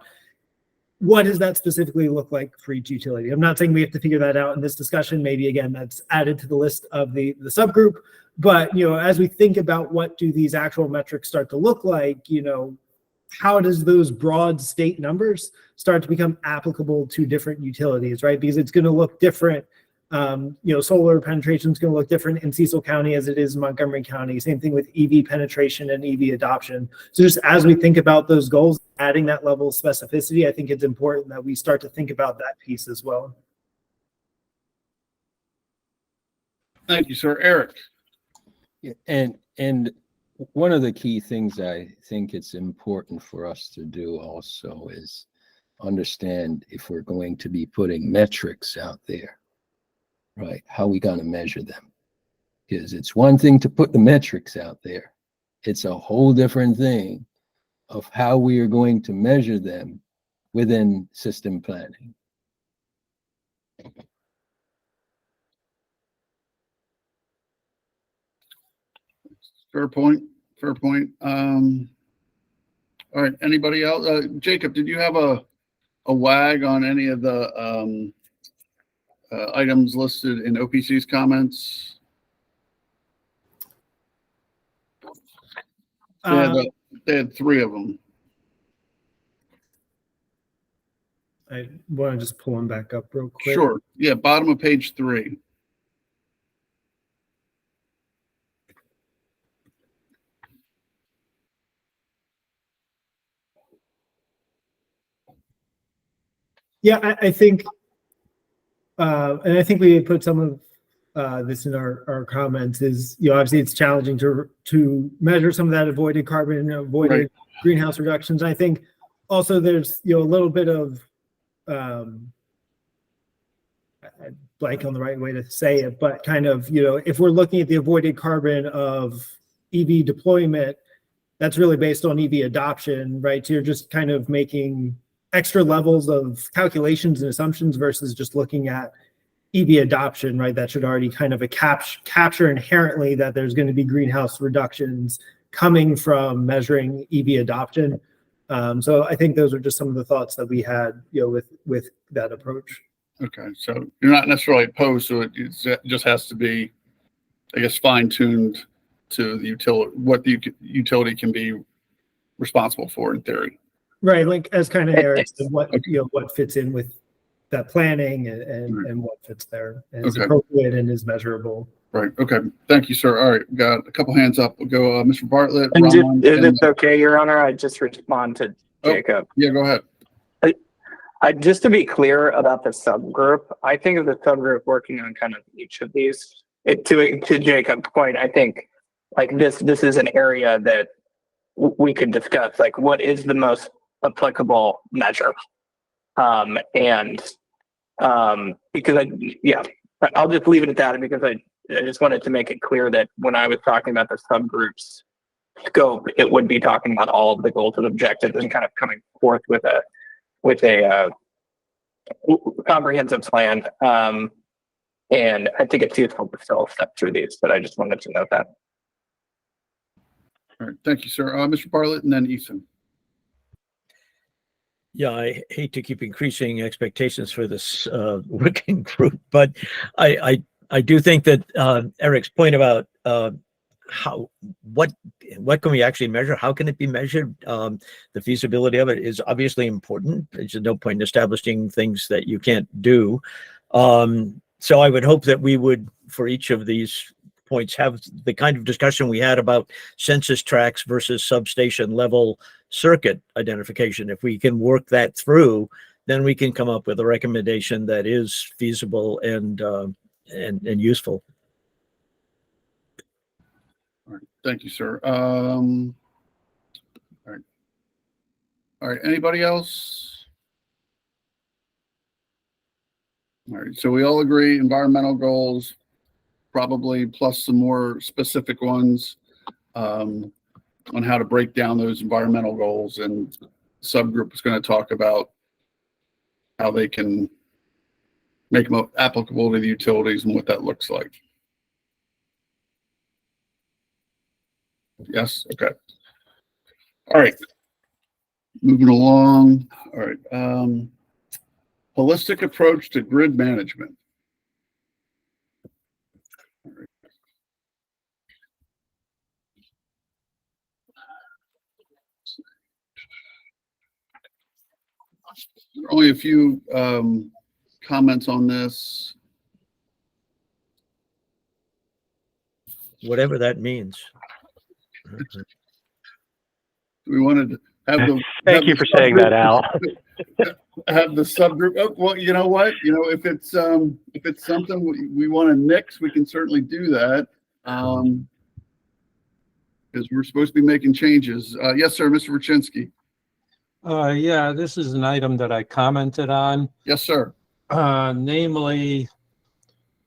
What does that specifically look like for each utility? I'm not saying we have to figure that out in this discussion. Maybe again, that's added to the list of the subgroup. But as we think about what do these actual metrics start to look like, how does those broad state numbers start to become applicable to different utilities, right? Because it's going to look different. Solar penetration is going to look different in Cecil County as it is in Montgomery County. Same thing with EV penetration and EV adoption. So just as we think about those goals, adding that level of specificity, I think it's important that we start to think about that piece as well. Thank you, sir. Eric. And one of the key things I think it's important for us to do also is understand if we're going to be putting metrics out there, right? How are we going to measure them? Because it's one thing to put the metrics out there. It's a whole different thing of how we are going to measure them within system planning. Fair point. Fair point. All right. Anybody else? Jacob, did you have a wag on any of the items listed in OPC's comments? They had 3 of them. I want to just pull them back up real quick. Sure. Yeah. Bottom of page 3. Yeah, I think, and I think we put some of this in our comments, is, obviously it's challenging to measure some of that avoided carbon, avoided greenhouse reductions. I think also there's, a little bit of, I blank on the right way to say it, but kind of, if we're looking at the avoided carbon of EV deployment, that's really based on EV adoption, right? So you're just kind of making extra levels of calculations and assumptions versus just looking at EV adoption, right? That should already kind of capture inherently that there's going to be greenhouse reductions coming from measuring EV adoption. So I think those are just some of the thoughts that we had, with that approach. Okay. So you're not necessarily opposed to it. It just has to be, I guess, fine-tuned to the utility, what the utility can be responsible for in theory. Right, like as kind of Eric said, what fits in with that planning and what fits there and is appropriate and is measurable. Right. Okay. Thank you, sir. All right, we got a couple hands up. We'll go, Mr. Bartlett. And Ron, if it's okay, Your Honor, I just respond to Jacob. Yeah, go ahead. Just to be clear about the subgroup, I think of the subgroup working on kind of each of these. To Jacob's point, I think like this is an area that we could discuss, like what is the most applicable measure, because I'll just leave it at that, because I just wanted to make it clear that when I was talking about the subgroups scope, it would be talking about all of the goals and objectives and kind of coming forth with a comprehensive plan. And I think it's useful to still step through these, but I just wanted to note that. All right. Thank you, sir. Mr. Bartlett and then Ethan. Yeah, I hate to keep increasing expectations for this working group, but I do think that Eric's point about what can we actually measure? How can it be measured? The feasibility of it is obviously important. There's no point in establishing things that you can't do. So I would hope that we would, for each of these points, have the kind of discussion we had about census tracts versus substation level circuit identification. If we can work that through, then we can come up with a recommendation that is feasible and useful. All right. Thank you, sir. All right. Anybody else? All right. So we all agree environmental goals, probably plus some more specific ones on how to break down those environmental goals, and the subgroup is going to talk about how they can make them applicable to the utilities and what that looks like. Yes. Okay. All right. Moving along. All right. Holistic approach to grid management. There are only a few comments on this. Whatever that means. We wanted to have the. Thank you for saying that, Al. Have the subgroup. Oh, well, you know what? If it's something we want to nix, we can certainly do that. Because we're supposed to be making changes. Yes, sir, Mr. Rachinsky. Yeah, this is an item that I commented on. Yes, sir. Namely,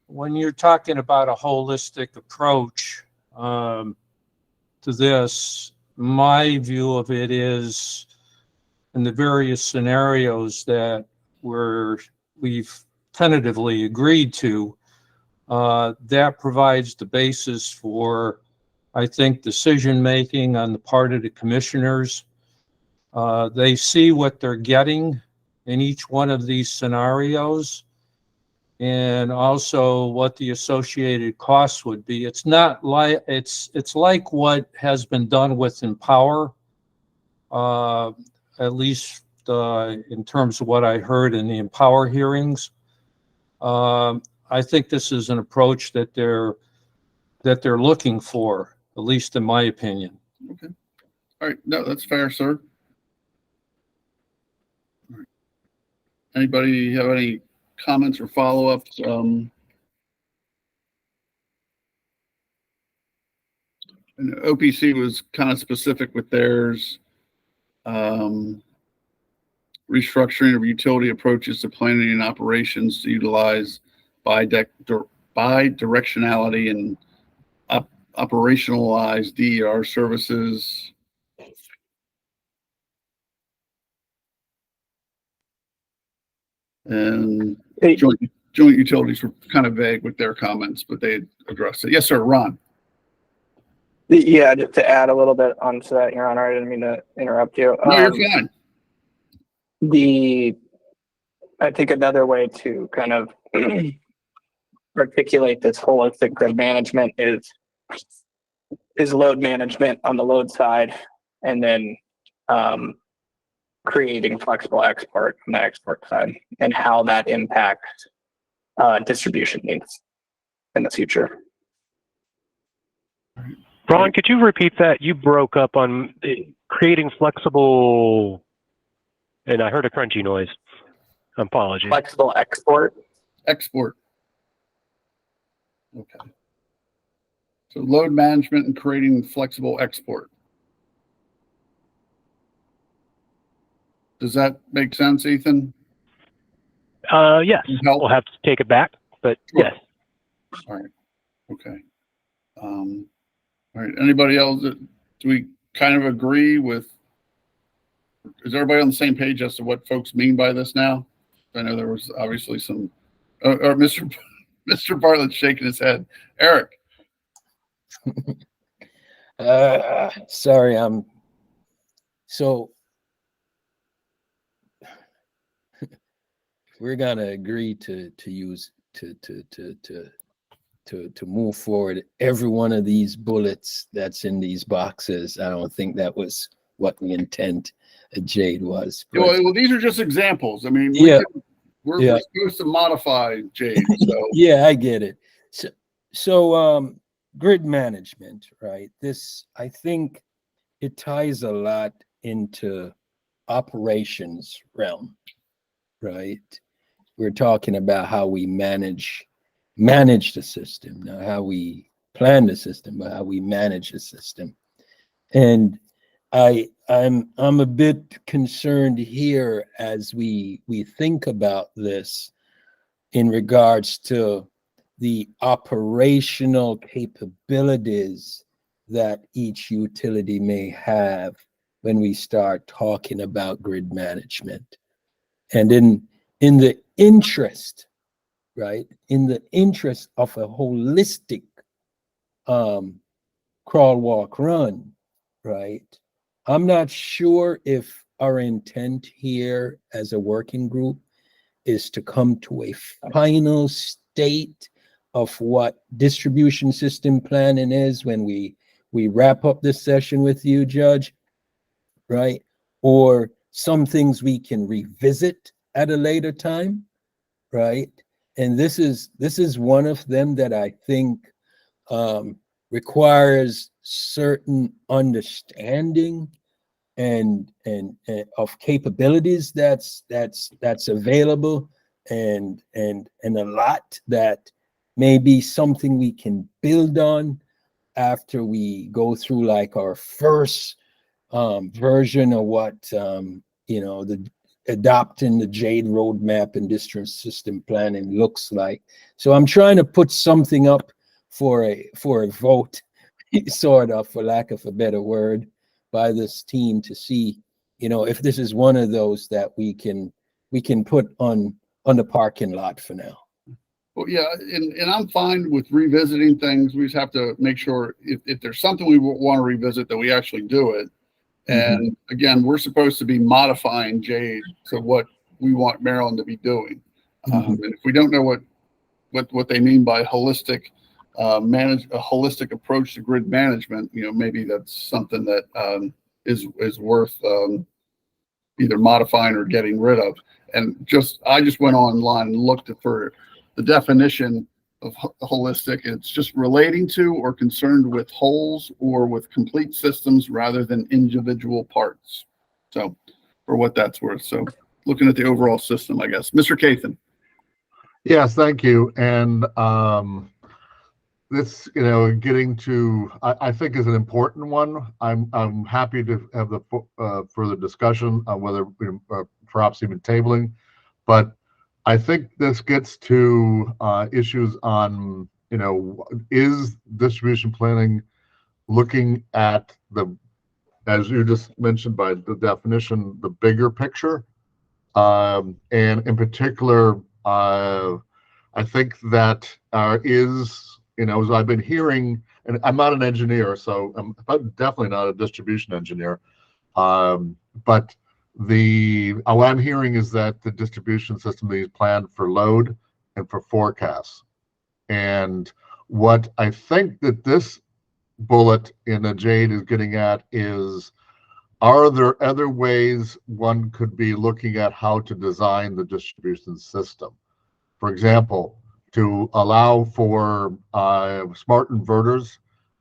when you're talking about a holistic approach to this, my view of it is in the various scenarios that we've tentatively agreed to, that provides the basis for, I think, decision-making on the part of the commissioners. They see what they're getting in each one of these scenarios and also what the associated costs would be. It's not like, it's like what has been done with Empower, at least in terms of what I heard in the Empower hearings. I think this is an approach that they're looking for, at least in my opinion. Okay. All right. No, that's fair, sir. All right. Anybody have any comments or follow-ups? And OPC was kind of specific with theirs. Restructuring of utility approaches to planning and operations to utilize bi-directionality and operationalize DER services. And joint utilities were kind of vague with their comments, but they addressed it. Yes, sir, Ron. Yeah, just to add a little bit onto that, Your Honor, I didn't mean to interrupt you. No, you're fine. I think another way to kind of articulate this holistic grid management is load management on the load side, and then creating flexible export on the export side, and how that impacts distribution needs in the future. Ron, could you repeat that? You broke up on creating flexible, and I heard a crunchy noise. Apologies. Flexible export. Export. Okay. So load management and creating flexible export. Does that make sense, Ethan? Yes. We'll have to take it back, but sure. Yes. All right. Okay. All right. Anybody else? Do we kind of agree with? Is everybody on the same page as to what folks mean by this now? I know there was obviously some. Or Mr. Bartlett's shaking his head. Eric. Sorry, so we're gonna agree to use to move forward every one of these bullets that's in these boxes. I don't think that was what the intent of Jade was. But, Well, these are just examples. I mean, we're supposed to modify Jade. So. Yeah, I get it. So grid management, right? This, I think it ties a lot into operations realm, right? We're talking about how we manage the system, not how we plan the system, but how we manage the system. And I'm a bit concerned here as we think about this in regards to the operational capabilities that each utility may have when we start talking about grid management. And in the interest, right, in the interest of a holistic crawl, walk, run, right, I'm not sure if our intent here as a working group is to come to a final state of what distribution system planning is when we wrap up this session with you, Judge, right? Or some things we can revisit at a later time, right? And this is one of them that I think requires certain understanding and of capabilities that's available, and a lot that may be something we can build on after we go through like our first version of what the adopting the JADE roadmap and district system planning looks like. So I'm trying to put something up for a vote, sort of, for lack of a better word, by this team to see, if this is one of those that we can put on the parking lot for now. Well, yeah, and I'm fine with revisiting things. We just have to make sure if there's something we want to revisit, that we actually do it. And again, we're supposed to be modifying JADE to what we want Maryland to be doing. And if we don't know what they mean by holistic a holistic approach to grid management, maybe that's something that is worth either modifying or getting rid of. And I just went online and looked for the definition of holistic. It's just relating to or concerned with wholes or with complete systems rather than individual parts. So, for what that's worth. So, looking at the overall system, I guess. Mr. Cathan. Yes, thank you. And this, getting to, I think, is an important one. I'm happy to have the further discussion on whether perhaps even tabling, but I think this gets to issues on, is distribution planning looking at as you just mentioned by the definition, the bigger picture, and in particular, I think that as I've been hearing, and I'm not an engineer, so I'm definitely not a distribution engineer, but what I'm hearing is that the distribution system is planned for load and for forecasts. And what I think that this bullet in the JADE is getting at is, are there other ways one could be looking at how to design the distribution system? For example, to allow for smart inverters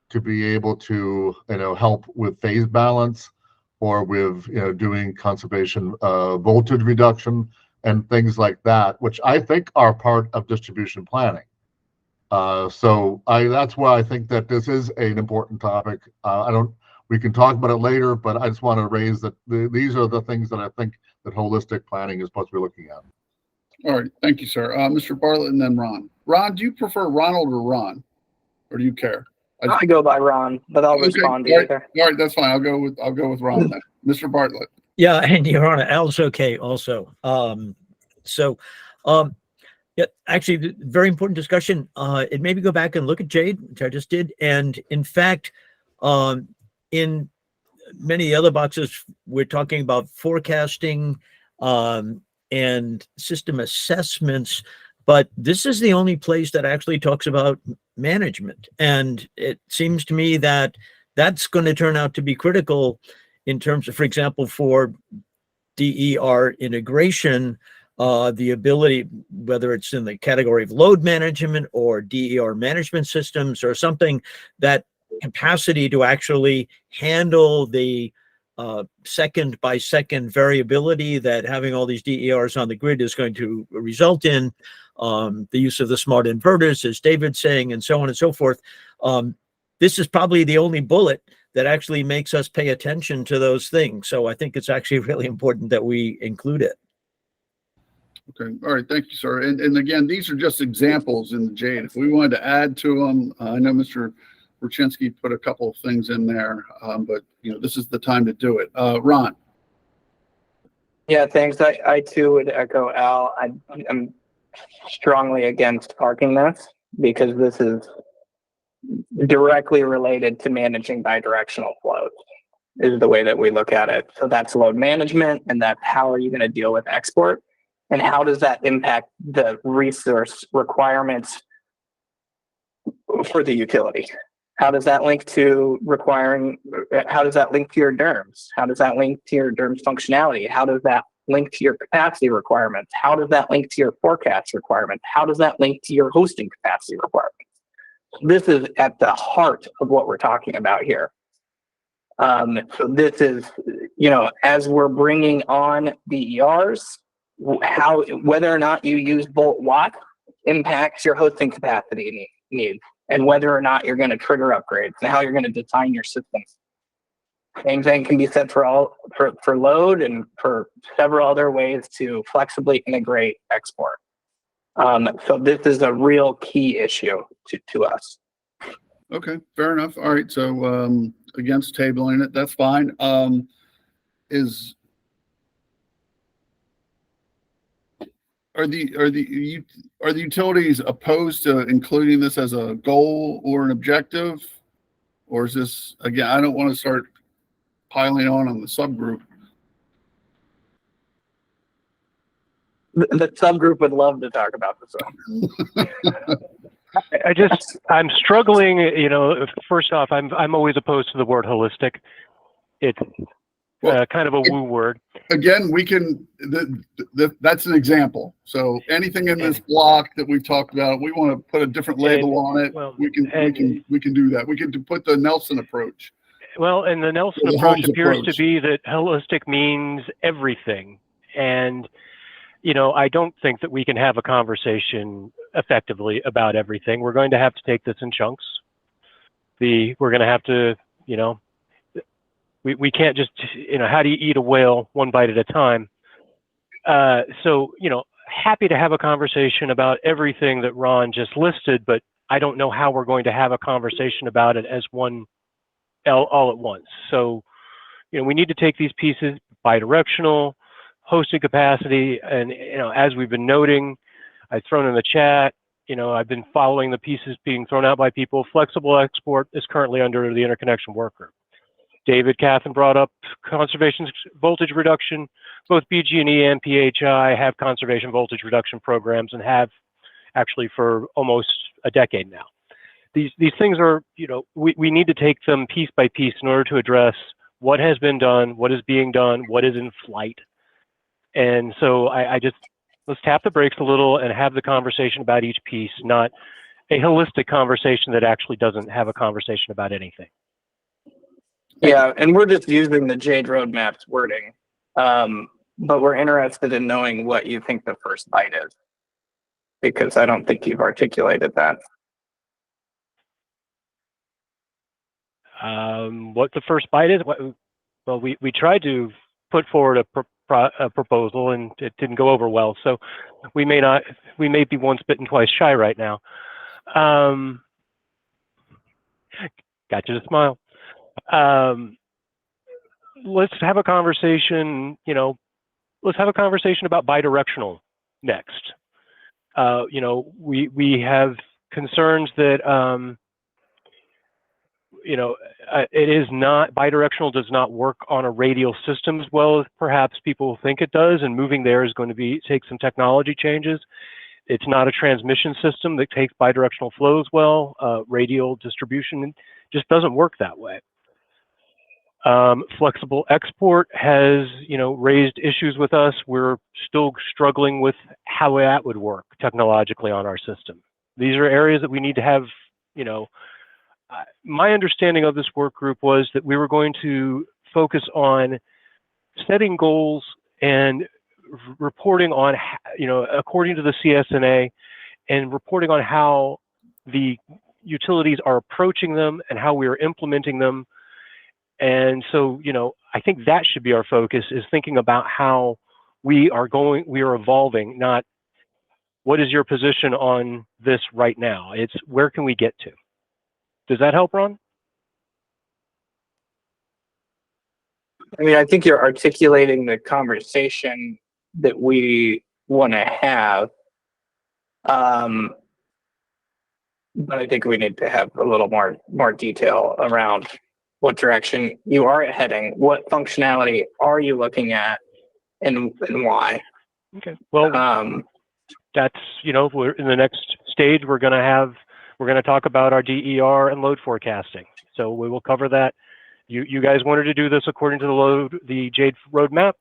to be able to help with phase balance, or with doing conservation voltage reduction and things like that, which I think are part of distribution planning. So that's why I think that this is an important topic. We can talk about it later, but I just want to raise that these are the things that I think that holistic planning is supposed to be looking at. All right, thank you, sir. Mr. Bartlett and then Ron. Ron, do you prefer Ronald or Ron, or do you care? I go by Ron, but I'll respond to either. All right, that's fine. I'll go with Ron then. Mr. Bartlett. Yeah, and Your Honor, Al's okay also. Yeah, actually, very important discussion. It made me go back and look at JADE, which I just did. And in fact, in many other boxes, we're talking about forecasting and system assessments, but this is the only place that actually talks about management. And it seems to me that that's going to turn out to be critical in terms of, for example, for DER integration, the ability, whether it's in the category of load management or DER management systems or something, that capacity to actually handle the second by second variability that having all these DERs on the grid is going to result in, the use of the smart inverters, as David's saying, and so on and so forth. This is probably the only bullet that actually makes us pay attention to those things. So I think it's actually really important that we include it. Okay. All right. Thank you, sir. And again, these are just examples in the JADE. If we wanted to add to them, I know Mr. Burchinsky put a couple of things in there, but this is the time to do it. Ron. Yeah, thanks. I too would echo Al. I'm strongly against parking this, because this is directly related to managing bidirectional flows, is the way that we look at it. So that's load management, and that's how are you going to deal with export, and how does that impact the resource requirements for the utility? How does that link to how does that link to your DERMS? How does that link to your DERMS functionality? How does that link to your capacity requirements? How does that link to your forecast requirements? How does that link to your hosting capacity requirements? This is at the heart of what we're talking about here. So this is, as we're bringing on DERs, whether or not you use Bolt Watt impacts your hosting capacity needs, and whether or not you're going to trigger upgrades and how you're going to design your systems. Same thing can be said for load and for several other ways to flexibly integrate export. So this is a real key issue to us. Okay, fair enough. All right, so against tabling it, that's fine. Are the utilities opposed to including this as a goal or an objective, or is this, again, I don't want to start piling on the subgroup. The subgroup would love to talk about this. I'm struggling, first off, I'm always opposed to the word holistic. It's kind of a woo word. Again, we can, that's an example. So anything in this block that we've talked about, we want to put a different label on it. Well, we can do that. We can put the Nelson approach. Well, and the Nelson approach appears to be that holistic means everything. And, I don't think that we can have a conversation effectively about everything. We're going to have to take this in chunks. We're going to have to, we can't just, how do you eat a whale one bite at a time? So, happy to have a conversation about everything that Ron just listed, but I don't know how we're going to have a conversation about it as one all at once. So, we need to take these pieces bidirectional, hosting capacity, and as we've been noting, I've thrown in the chat, I've been following the pieces being thrown out by people. Flexible export is currently under the interconnection work group. David Cathan brought up conservation voltage reduction. Both BG&E and PHI have conservation voltage reduction programs and have actually for almost a decade now. These things are, we need to take them piece by piece in order to address what has been done, what is being done, what is in flight. And so I just, let's tap the brakes a little and have the conversation about each piece, not a holistic conversation that actually doesn't have a conversation about anything. Yeah, and we're just using the JADE roadmap's wording, but we're interested in knowing what you think the first bite is, because I don't think you've articulated that. What the first bite is? Well, we tried to put forward a proposal and it didn't go over well, so we may be once bitten, twice shy right now. Got you to smile. Let's have a conversation, let's have a conversation about bidirectional next. We have concerns that, it is not, bidirectional does not work on a radial system as well as perhaps people think it does, and moving there is going to take some technology changes. It's not a transmission system that takes bidirectional flows well. Radial distribution just doesn't work that way. Flexible export has, raised issues with us. We're still struggling with how that would work technologically on our system. These are areas that we need to have, my understanding of this work group was that we were going to focus on setting goals and reporting on, according to the CSNA, and reporting on how the utilities are approaching them and how we are implementing them. And so, I think that should be our focus, is thinking about how we are evolving, not what is your position on this right now. It's where can we get to? Does that help, Ron? I mean, I think you're articulating the conversation that we want to have. But I think we need to have a little more detail around what direction you are heading. What functionality are you looking at, and why? Okay. Well, that's, we're in the next stage. We're going to talk about our DER and load forecasting. So we will cover that. You guys wanted to do this according to the JADE roadmap.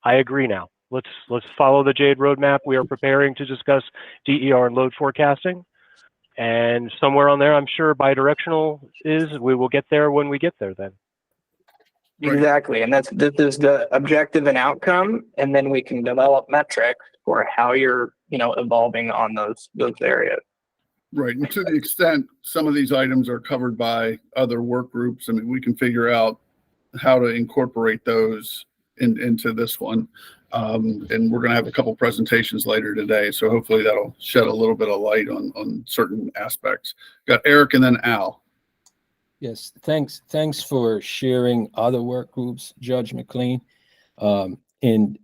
I agree now. Let's follow the Jade roadmap. We are preparing to discuss DER and load forecasting. And somewhere on there, I'm sure bidirectional is, we will get there when we get there then. Right. Exactly. And this is the objective and outcome. And then we can develop metrics for how you're, evolving on those areas. Right. And to the extent some of these items are covered by other work groups, I mean, we can figure out how to incorporate those into this one. And we're going to have a couple presentations later today. So hopefully that'll shed a little bit of light on certain aspects. Got Eric and then Al. Yes, thanks for sharing other work groups, Judge McLean. And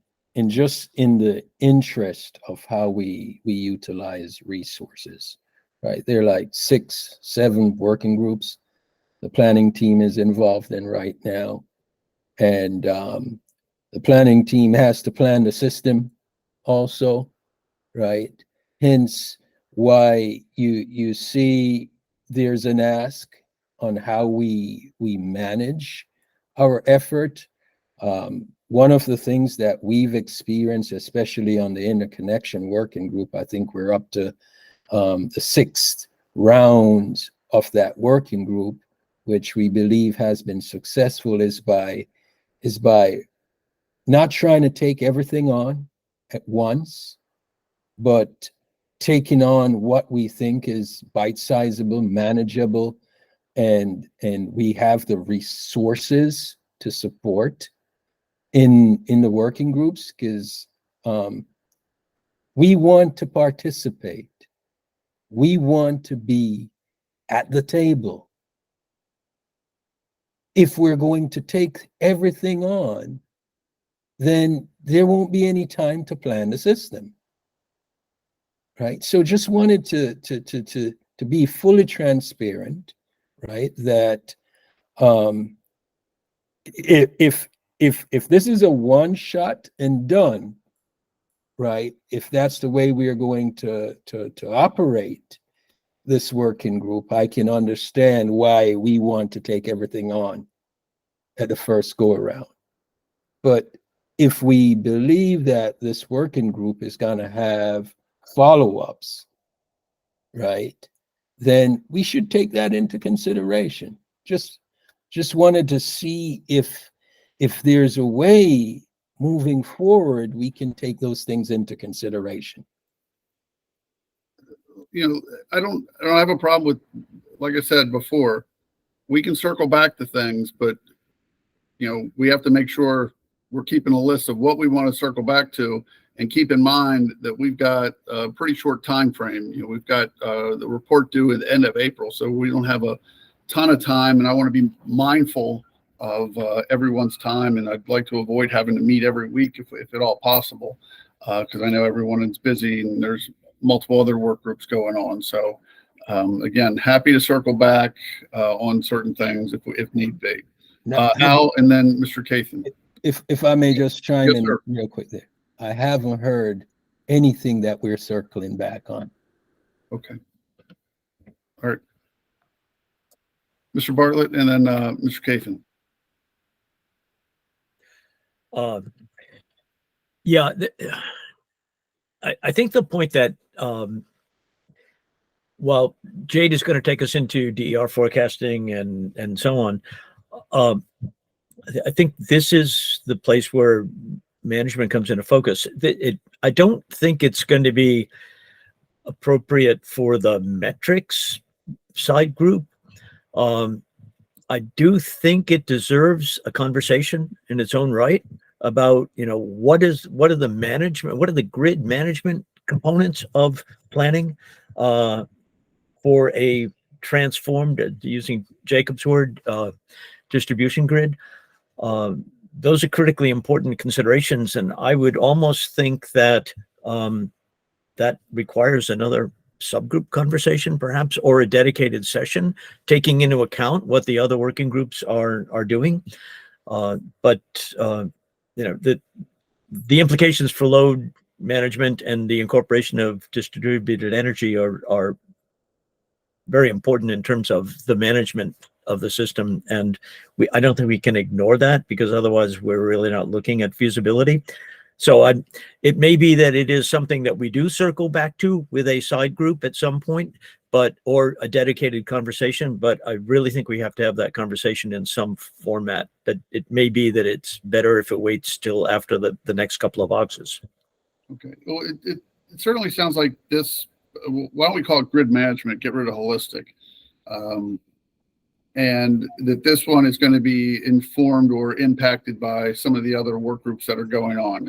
just in the interest of how we utilize resources, right? There are like 6, 7 working groups the planning team is involved in right now. And the planning team has to plan the system also, right? Hence why you see there's an ask on how we manage our effort. One of the things that we've experienced, especially on the interconnection working group, I think we're up to the 6th round of that working group, which we believe has been successful, is by not trying to take everything on at once, but taking on what we think is bite-sizable, manageable, and we have the resources to support in the working groups, because we want to participate. We want to be at the table. If we're going to take everything on, then there won't be any time to plan the system, right? So just wanted to be fully transparent, right? That if this is a one shot and done, right? If that's the way we are going to operate this working group, I can understand why we want to take everything on at the first go around. But if we believe that this working group is going to have follow-ups, right, then we should take that into consideration. Just wanted to see if there's a way moving forward we can take those things into consideration. I don't have a problem with, like I said before, we can circle back to things, but we have to make sure we're keeping a list of what we want to circle back to, and keep in mind that we've got a pretty short time frame. We've got the report due at the end of April, so we don't have a ton of time, and I want to be mindful of everyone's time, and I'd like to avoid having to meet every week if at all possible, because I know everyone is busy and there's multiple other work groups going on. So again, happy to circle back on certain things if need be. Al, and then Mr. Cathan. If I may just chime Yes, in sir. real quick there. I haven't heard anything that we're circling back on. Okay. All right. Mr. Bartlett, and then Mr. Cathan. Yeah, I think the point that while Jade is going to take us into DER forecasting and so on, I think this is the place where management comes into focus. I don't think it's going to be appropriate for the metrics side group. I do think it deserves a conversation in its own right about, what are the grid management components of planning for a transformed, using Jacob's word, distribution grid. Those are critically important considerations, and I would almost think that that requires another subgroup conversation, perhaps, or a dedicated session, taking into account what the other working groups are doing. But the implications for load management and the incorporation of distributed energy are very important in terms of the management of the system. And I don't think we can ignore that, because otherwise we're really not looking at feasibility. So it may be that it is something that we do circle back to with a side group at some point, or a dedicated conversation. But I really think we have to have that conversation in some format. That it may be that it's better if it waits till after the next couple of Augusts. Okay. Well, it certainly sounds like this. Why don't we call it grid management? Get rid of holistic. And that this one is going to be informed or impacted by some of the other work groups that are going on.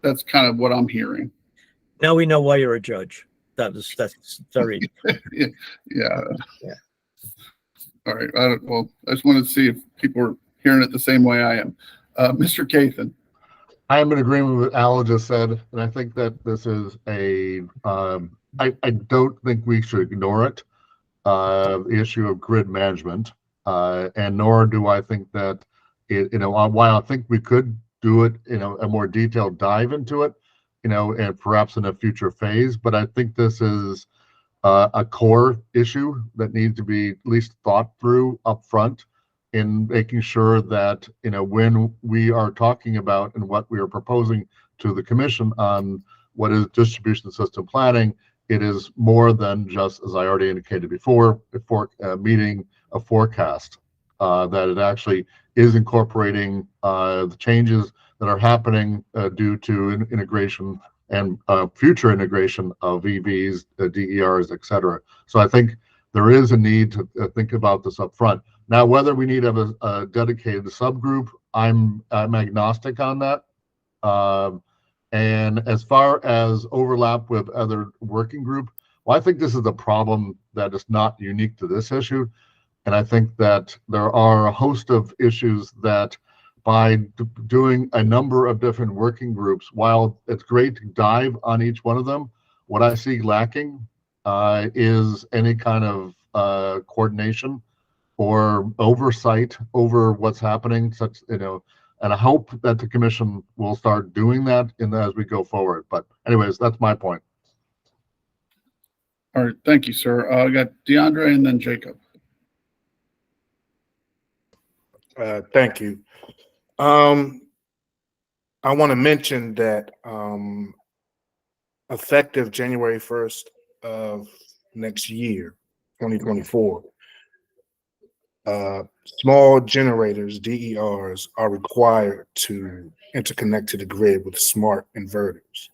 That's kind of what I'm hearing. Now we know why you're a judge. That's very yeah. All right. Well, I just wanted to see if people are hearing it the same way I am. Mr. Cathan. I am in agreement with what Al just said, and I think that this is I don't think we should ignore it. The issue of grid management, and nor do I think that while I think we could do it, a more detailed dive into it, and perhaps in a future phase. But I think this is a core issue that needs to be at least thought through up front, in making sure that when we are talking about and what we are proposing to the commission on what is distribution system planning, it is more than just, as I already indicated before meeting a forecast, that it actually is incorporating the changes that are happening due to integration and future integration of EVs, DERs, et cetera. So I think there is a need to think about this up front. Now, whether we need to have a dedicated subgroup, I'm agnostic on that. And as far as overlap with other working group, well, I think this is a problem that is not unique to this issue. And I think that there are a host of issues that by doing a number of different working groups, while it's great to dive on each one of them, what I see lacking is any kind of coordination or oversight over what's happening, and I hope that the commission will start doing that as we go forward. But anyways, that's my point. All right. Thank you, sir. I got DeAndre and then Jacob. Thank you. I want to mention that effective January 1st of next year, 2024, small generators, DERs, are required to interconnect to the grid with smart inverters.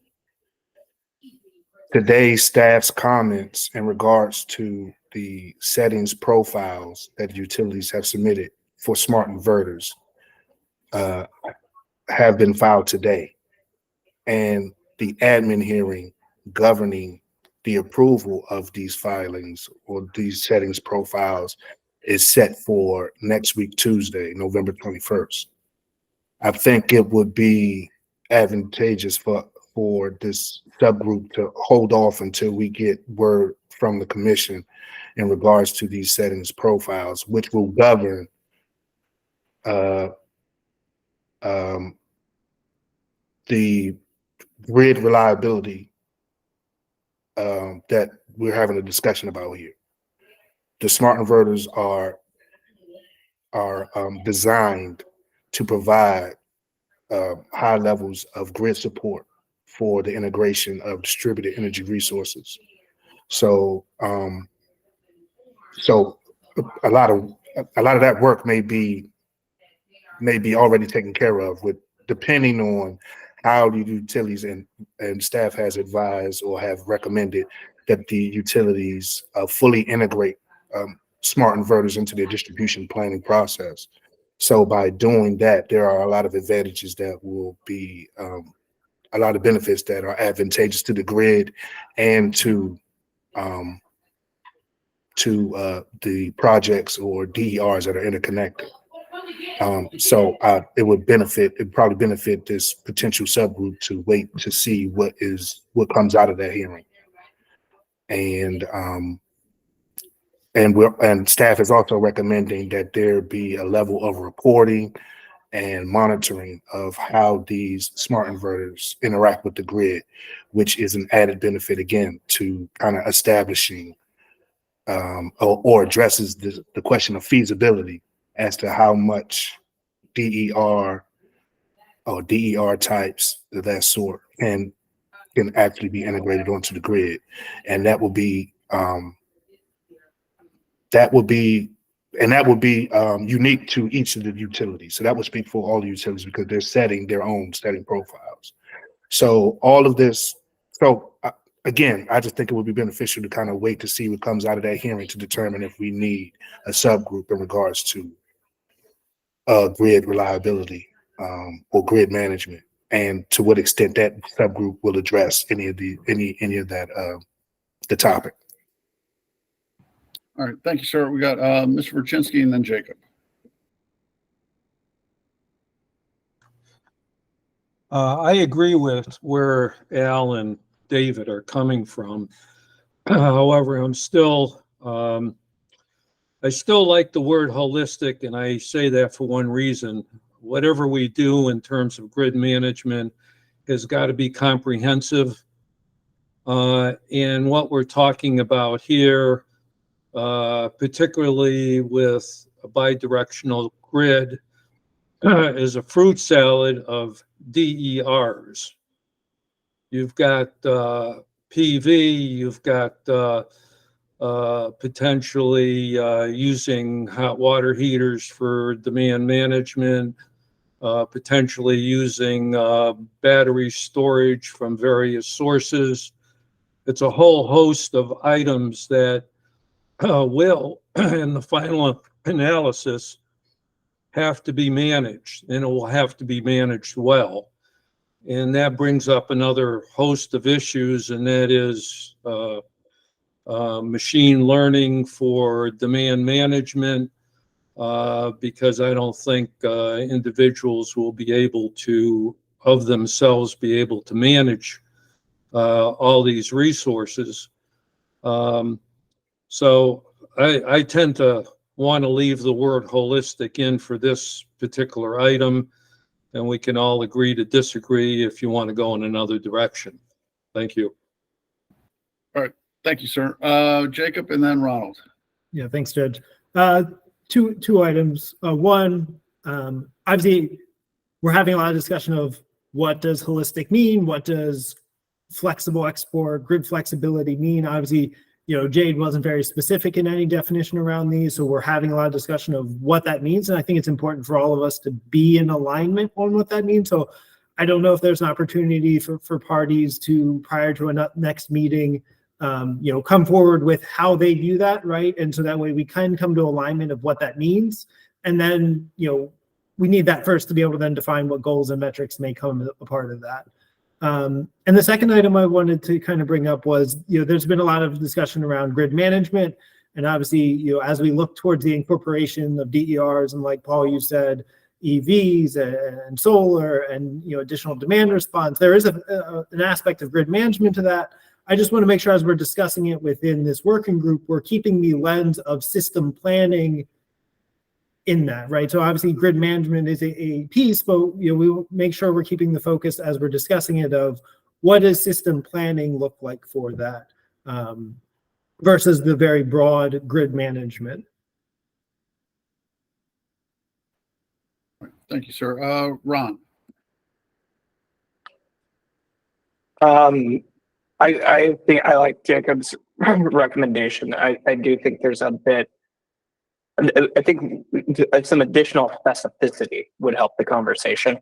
Today's staff's comments in regards to the settings profiles that utilities have submitted for smart inverters have been filed today. And the admin hearing governing the approval of these filings or these settings profiles is set for next week, Tuesday, November 21st. I think it would be advantageous for this subgroup to hold off until we get word from the commission in regards to these settings profiles, which will govern the grid reliability that we're having a discussion about here. The smart inverters are designed to provide high levels of grid support for the integration of distributed energy resources. So, so a lot of that work may be already taken care of, with depending on how the utilities and staff has advised or have recommended that the utilities fully integrate smart inverters into their distribution planning process. So by doing that, there are a lot of advantages that will be a lot of benefits that are advantageous to the grid and to the projects or DERs that are interconnected. So it'd probably benefit this potential subgroup to wait to see what comes out of that hearing. And staff is also recommending that there be a level of reporting and monitoring of how these smart inverters interact with the grid, which is an added benefit again to kind of establishing or addresses the question of feasibility as to how much DER or DER types of that sort can actually be integrated onto the grid, and that will be unique to each of the utilities. So that would speak for all the utilities because they're setting their own setting profiles. So all of this. So again, I just think it would be beneficial to kind of wait to see what comes out of that hearing to determine if we need a subgroup in regards to grid reliability or grid management, and to what extent that subgroup will address any of that the topic. All right, thank you, sir. We got Mr. Verchinsky and then Jacob. I agree with where Al and David are coming from. However, I still like the word holistic, and I say that for one reason. Whatever we do in terms of grid management has got to be comprehensive. And what we're talking about here, particularly with a bidirectional grid, is a fruit salad of DERs. You've got PV, you've got potentially using hot water heaters for demand management, potentially using battery storage from various sources. It's a whole host of items that will, in the final analysis, have to be managed, and it will have to be managed well. And that brings up another host of issues, and that is machine learning for demand management, because I don't think individuals will be able to, of themselves, be able to manage all these resources. So I tend to want to leave the word holistic in for this particular item, and we can all agree to disagree if you want to go in another direction. Thank you. All right, thank you, sir. Jacob and then Ronald. Yeah, thanks, Judge. Two items. One, obviously, we're having a lot of discussion of what does holistic mean? What does flexible export, grid flexibility mean? Obviously, Jade wasn't very specific in any definition around these, so we're having a lot of discussion of what that means, and I think it's important for all of us to be in alignment on what that means. So I don't know if there's an opportunity for parties to, prior to a next meeting, come forward with how they view that, right? And so that way we can come to alignment of what that means. And then, we need that first to be able to then define what goals and metrics may come a part of that. And the second item I wanted to kind of bring up was, there's been a lot of discussion around grid management. And obviously, as we look towards the incorporation of DERs, and like Paul, you said, EVs and solar and, additional demand response, there is an aspect of grid management to that. I just want to make sure as we're discussing it within this working group, we're keeping the lens of system planning in that, right? So obviously grid management is a piece, but we will make sure we're keeping the focus as we're discussing it of what does system planning look like for that versus the very broad grid management. Thank you, sir. Ron. I think I like Jacob's recommendation. I do think there's a bit. I think some additional specificity would help the conversation,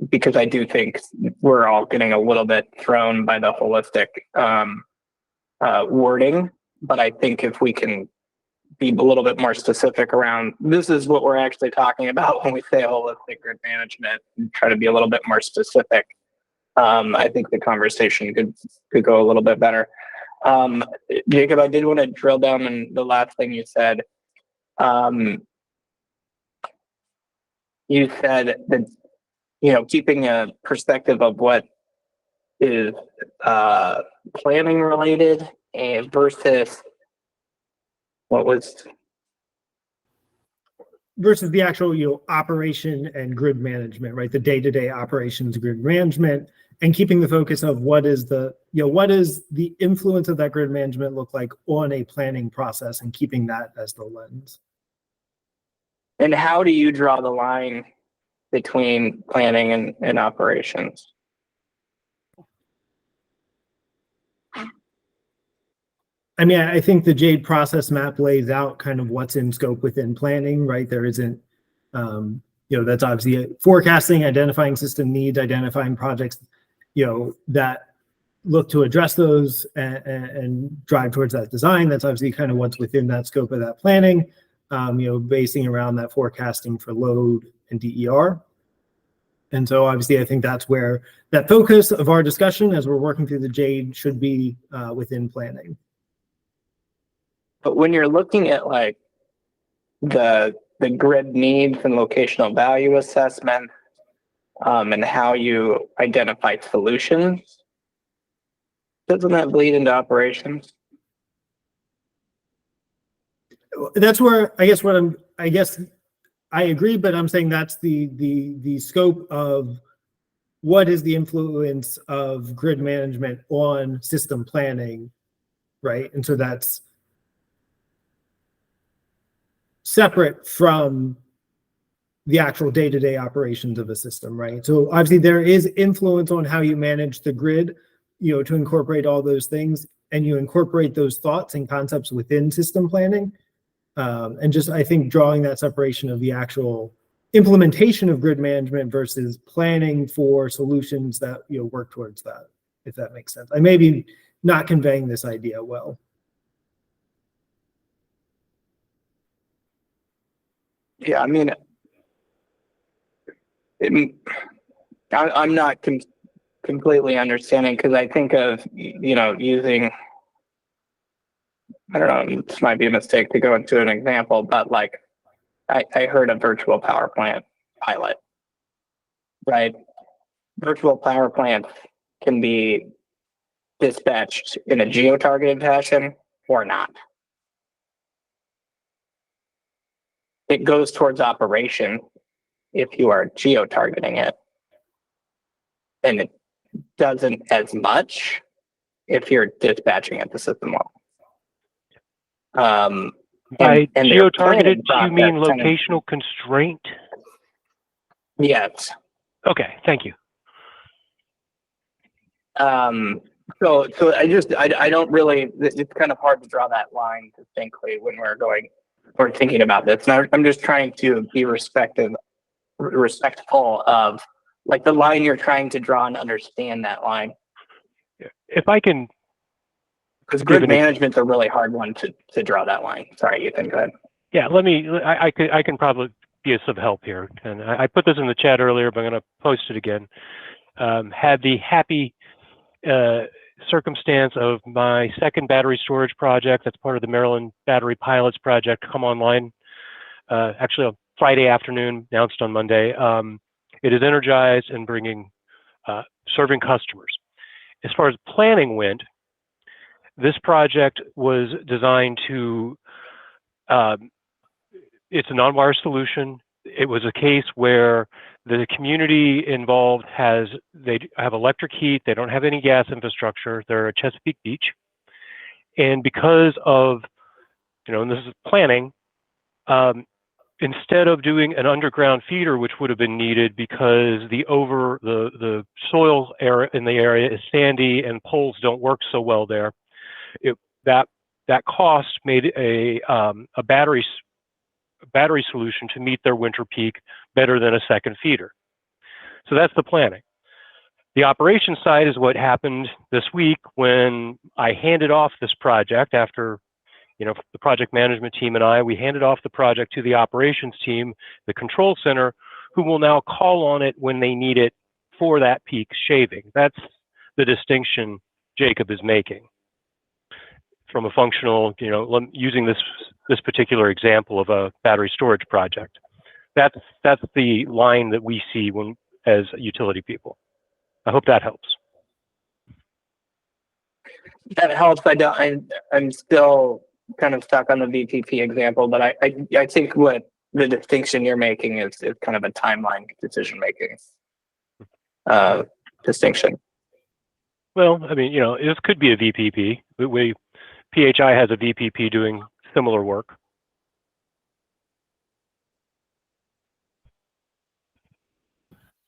because I do think we're all getting a little bit thrown by the holistic wording. But I think if we can be a little bit more specific around this is what we're actually talking about when we say holistic grid management, and try to be a little bit more specific, I think the conversation could go a little bit better. Jacob, I did want to drill down on the last thing you said. You said that, keeping a perspective of what is planning related and versus what was versus the actual, operation and grid management, right? The day-to-day operations grid management, and keeping the focus of what is the influence of that grid management look like on a planning process, and keeping that as the lens. And how do you draw the line between planning and operations? I mean, I think the JADE process map lays out kind of what's in scope within planning, right? There isn't, that's obviously forecasting, identifying system needs, identifying projects, that look to address those and drive towards that design. That's obviously kind of what's within that scope of that planning, basing around that forecasting for load and DER. And so obviously, I think that's where that focus of our discussion as we're working through the JADE should be within planning. But when you're looking at like the grid needs and locational value assessment, and how you identify solutions, doesn't that bleed into operations? That's where I guess I agree, but I'm saying that's the scope of what is the influence of grid management on system planning, right? And so that's separate from the actual day-to-day operations of a system, right? So obviously there is influence on how you manage the grid, to incorporate all those things, and you incorporate those thoughts and concepts within system planning. And just, I think, drawing that separation of the actual implementation of grid management versus planning for solutions that, work towards that, if that makes sense. I may be not conveying this idea well. Yeah, I mean, I'm not completely understanding, because I think of, using, I don't know, this might be a mistake to go into an example, but like I heard a virtual power plant pilot, right? Virtual power plants can be dispatched in a geo-targeted fashion or not. It goes towards operation if you are geo-targeting it, and it doesn't as much if you're dispatching at the system level. By and geo-targeted, do you mean process kind of- locational constraint? Yes. Okay, thank you. So I don't really, it's kind of hard to draw that line distinctly when we're thinking about this. And I'm just trying to be respectful of like the line you're trying to draw and understand that line. If I can, because grid management's a really hard one to draw that line. Sorry, Ethan, go ahead. Yeah, I can probably be of help here. And I put this in the chat earlier, but I'm going to post it again. Had the happy circumstance of my second battery storage project, that's part of the Maryland Battery Pilots project, come online actually on Friday afternoon, announced on Monday. It is energized and serving customers. As far as planning went, this project was designed to, it's a non-wire solution. It was a case where the community involved they have electric heat, they don't have any gas infrastructure, they're at Chesapeake Beach. And because of, and this is planning, instead of doing an underground feeder, which would have been needed because the soil area in the area is sandy and poles don't work so well there, that cost made a battery solution to meet their winter peak better than a second feeder. So that's the planning. The operations side is what happened this week when I handed off this project after, the project management team and we handed off the project to the operations team, the control center, who will now call on it when they need it for that peak shaving. That's the distinction Jacob is making. From a functional, using this particular example of a battery storage project. That's the line that we see as utility people. I hope that helps. That helps. I'm still kind of stuck on the VPP example, but I think what the distinction you're making is kind of a timeline decision making distinction. Well, I mean, this could be a VPP. PHI has a VPP doing similar work.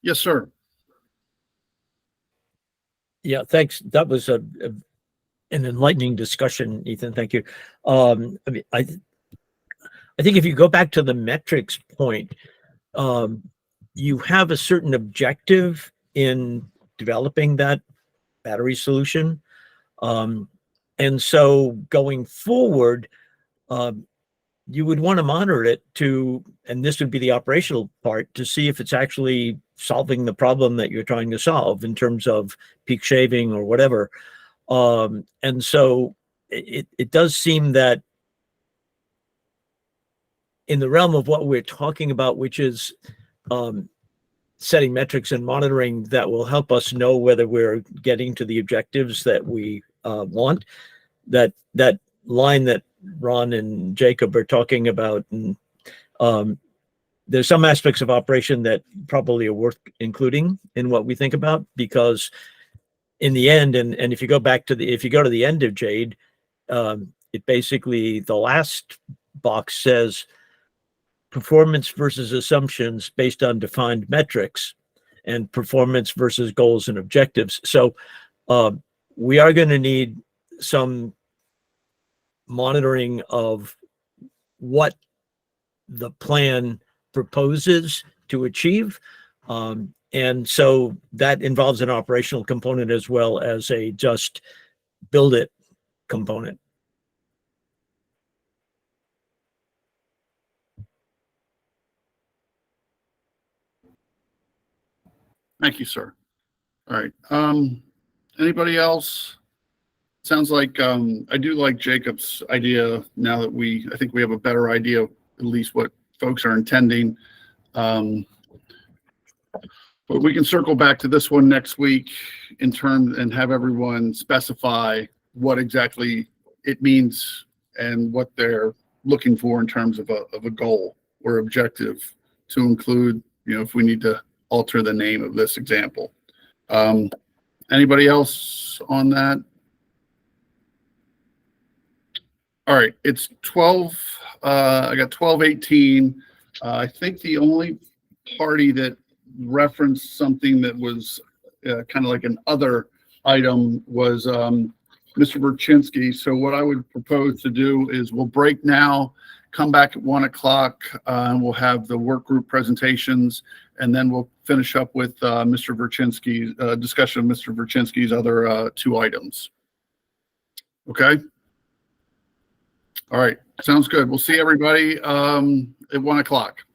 Yes, sir. Yeah, thanks. That was an enlightening discussion, Ethan. Thank you. I mean, I think if you go back to the metrics point, you have a certain objective in developing that battery solution. And so going forward, you would want to monitor it and this would be the operational part, to see if it's actually solving the problem that you're trying to solve in terms of peak shaving or whatever. And so it does seem that in the realm of what we're talking about, which is setting metrics and monitoring that will help us know whether we're getting to the objectives that we want, that line that Ron and Jacob are talking about, and there's some aspects of operation that probably are worth including in what we think about, because in the end, and if you go to the end of JADE, it basically, the last box says performance versus assumptions based on defined metrics, and performance versus goals and objectives. So we are going to need some monitoring of what the plan proposes to achieve. And so that involves an operational component as well as a just build it component. Thank you, sir. All right. Anybody else? Sounds like I do like Jacob's idea now that I think we have a better idea of at least what folks are intending. But we can circle back to this one next week and have everyone specify what exactly it means and what they're looking for in terms of a goal or objective, to include, if we need to alter the name of this example. Anybody else on that? All right, it's 12. I got 12:18. I think the only party that referenced something that was kind of like an other item was Mr. Verchinsky. So what I would propose to do is we'll break now, come back at 1 o'clock, and we'll have the work group presentations, and then we'll finish up with Mr. Verchinsky's discussion of Mr. Verchinsky's other two items. Okay. All right. Sounds good. We'll see everybody at 1 o'clock.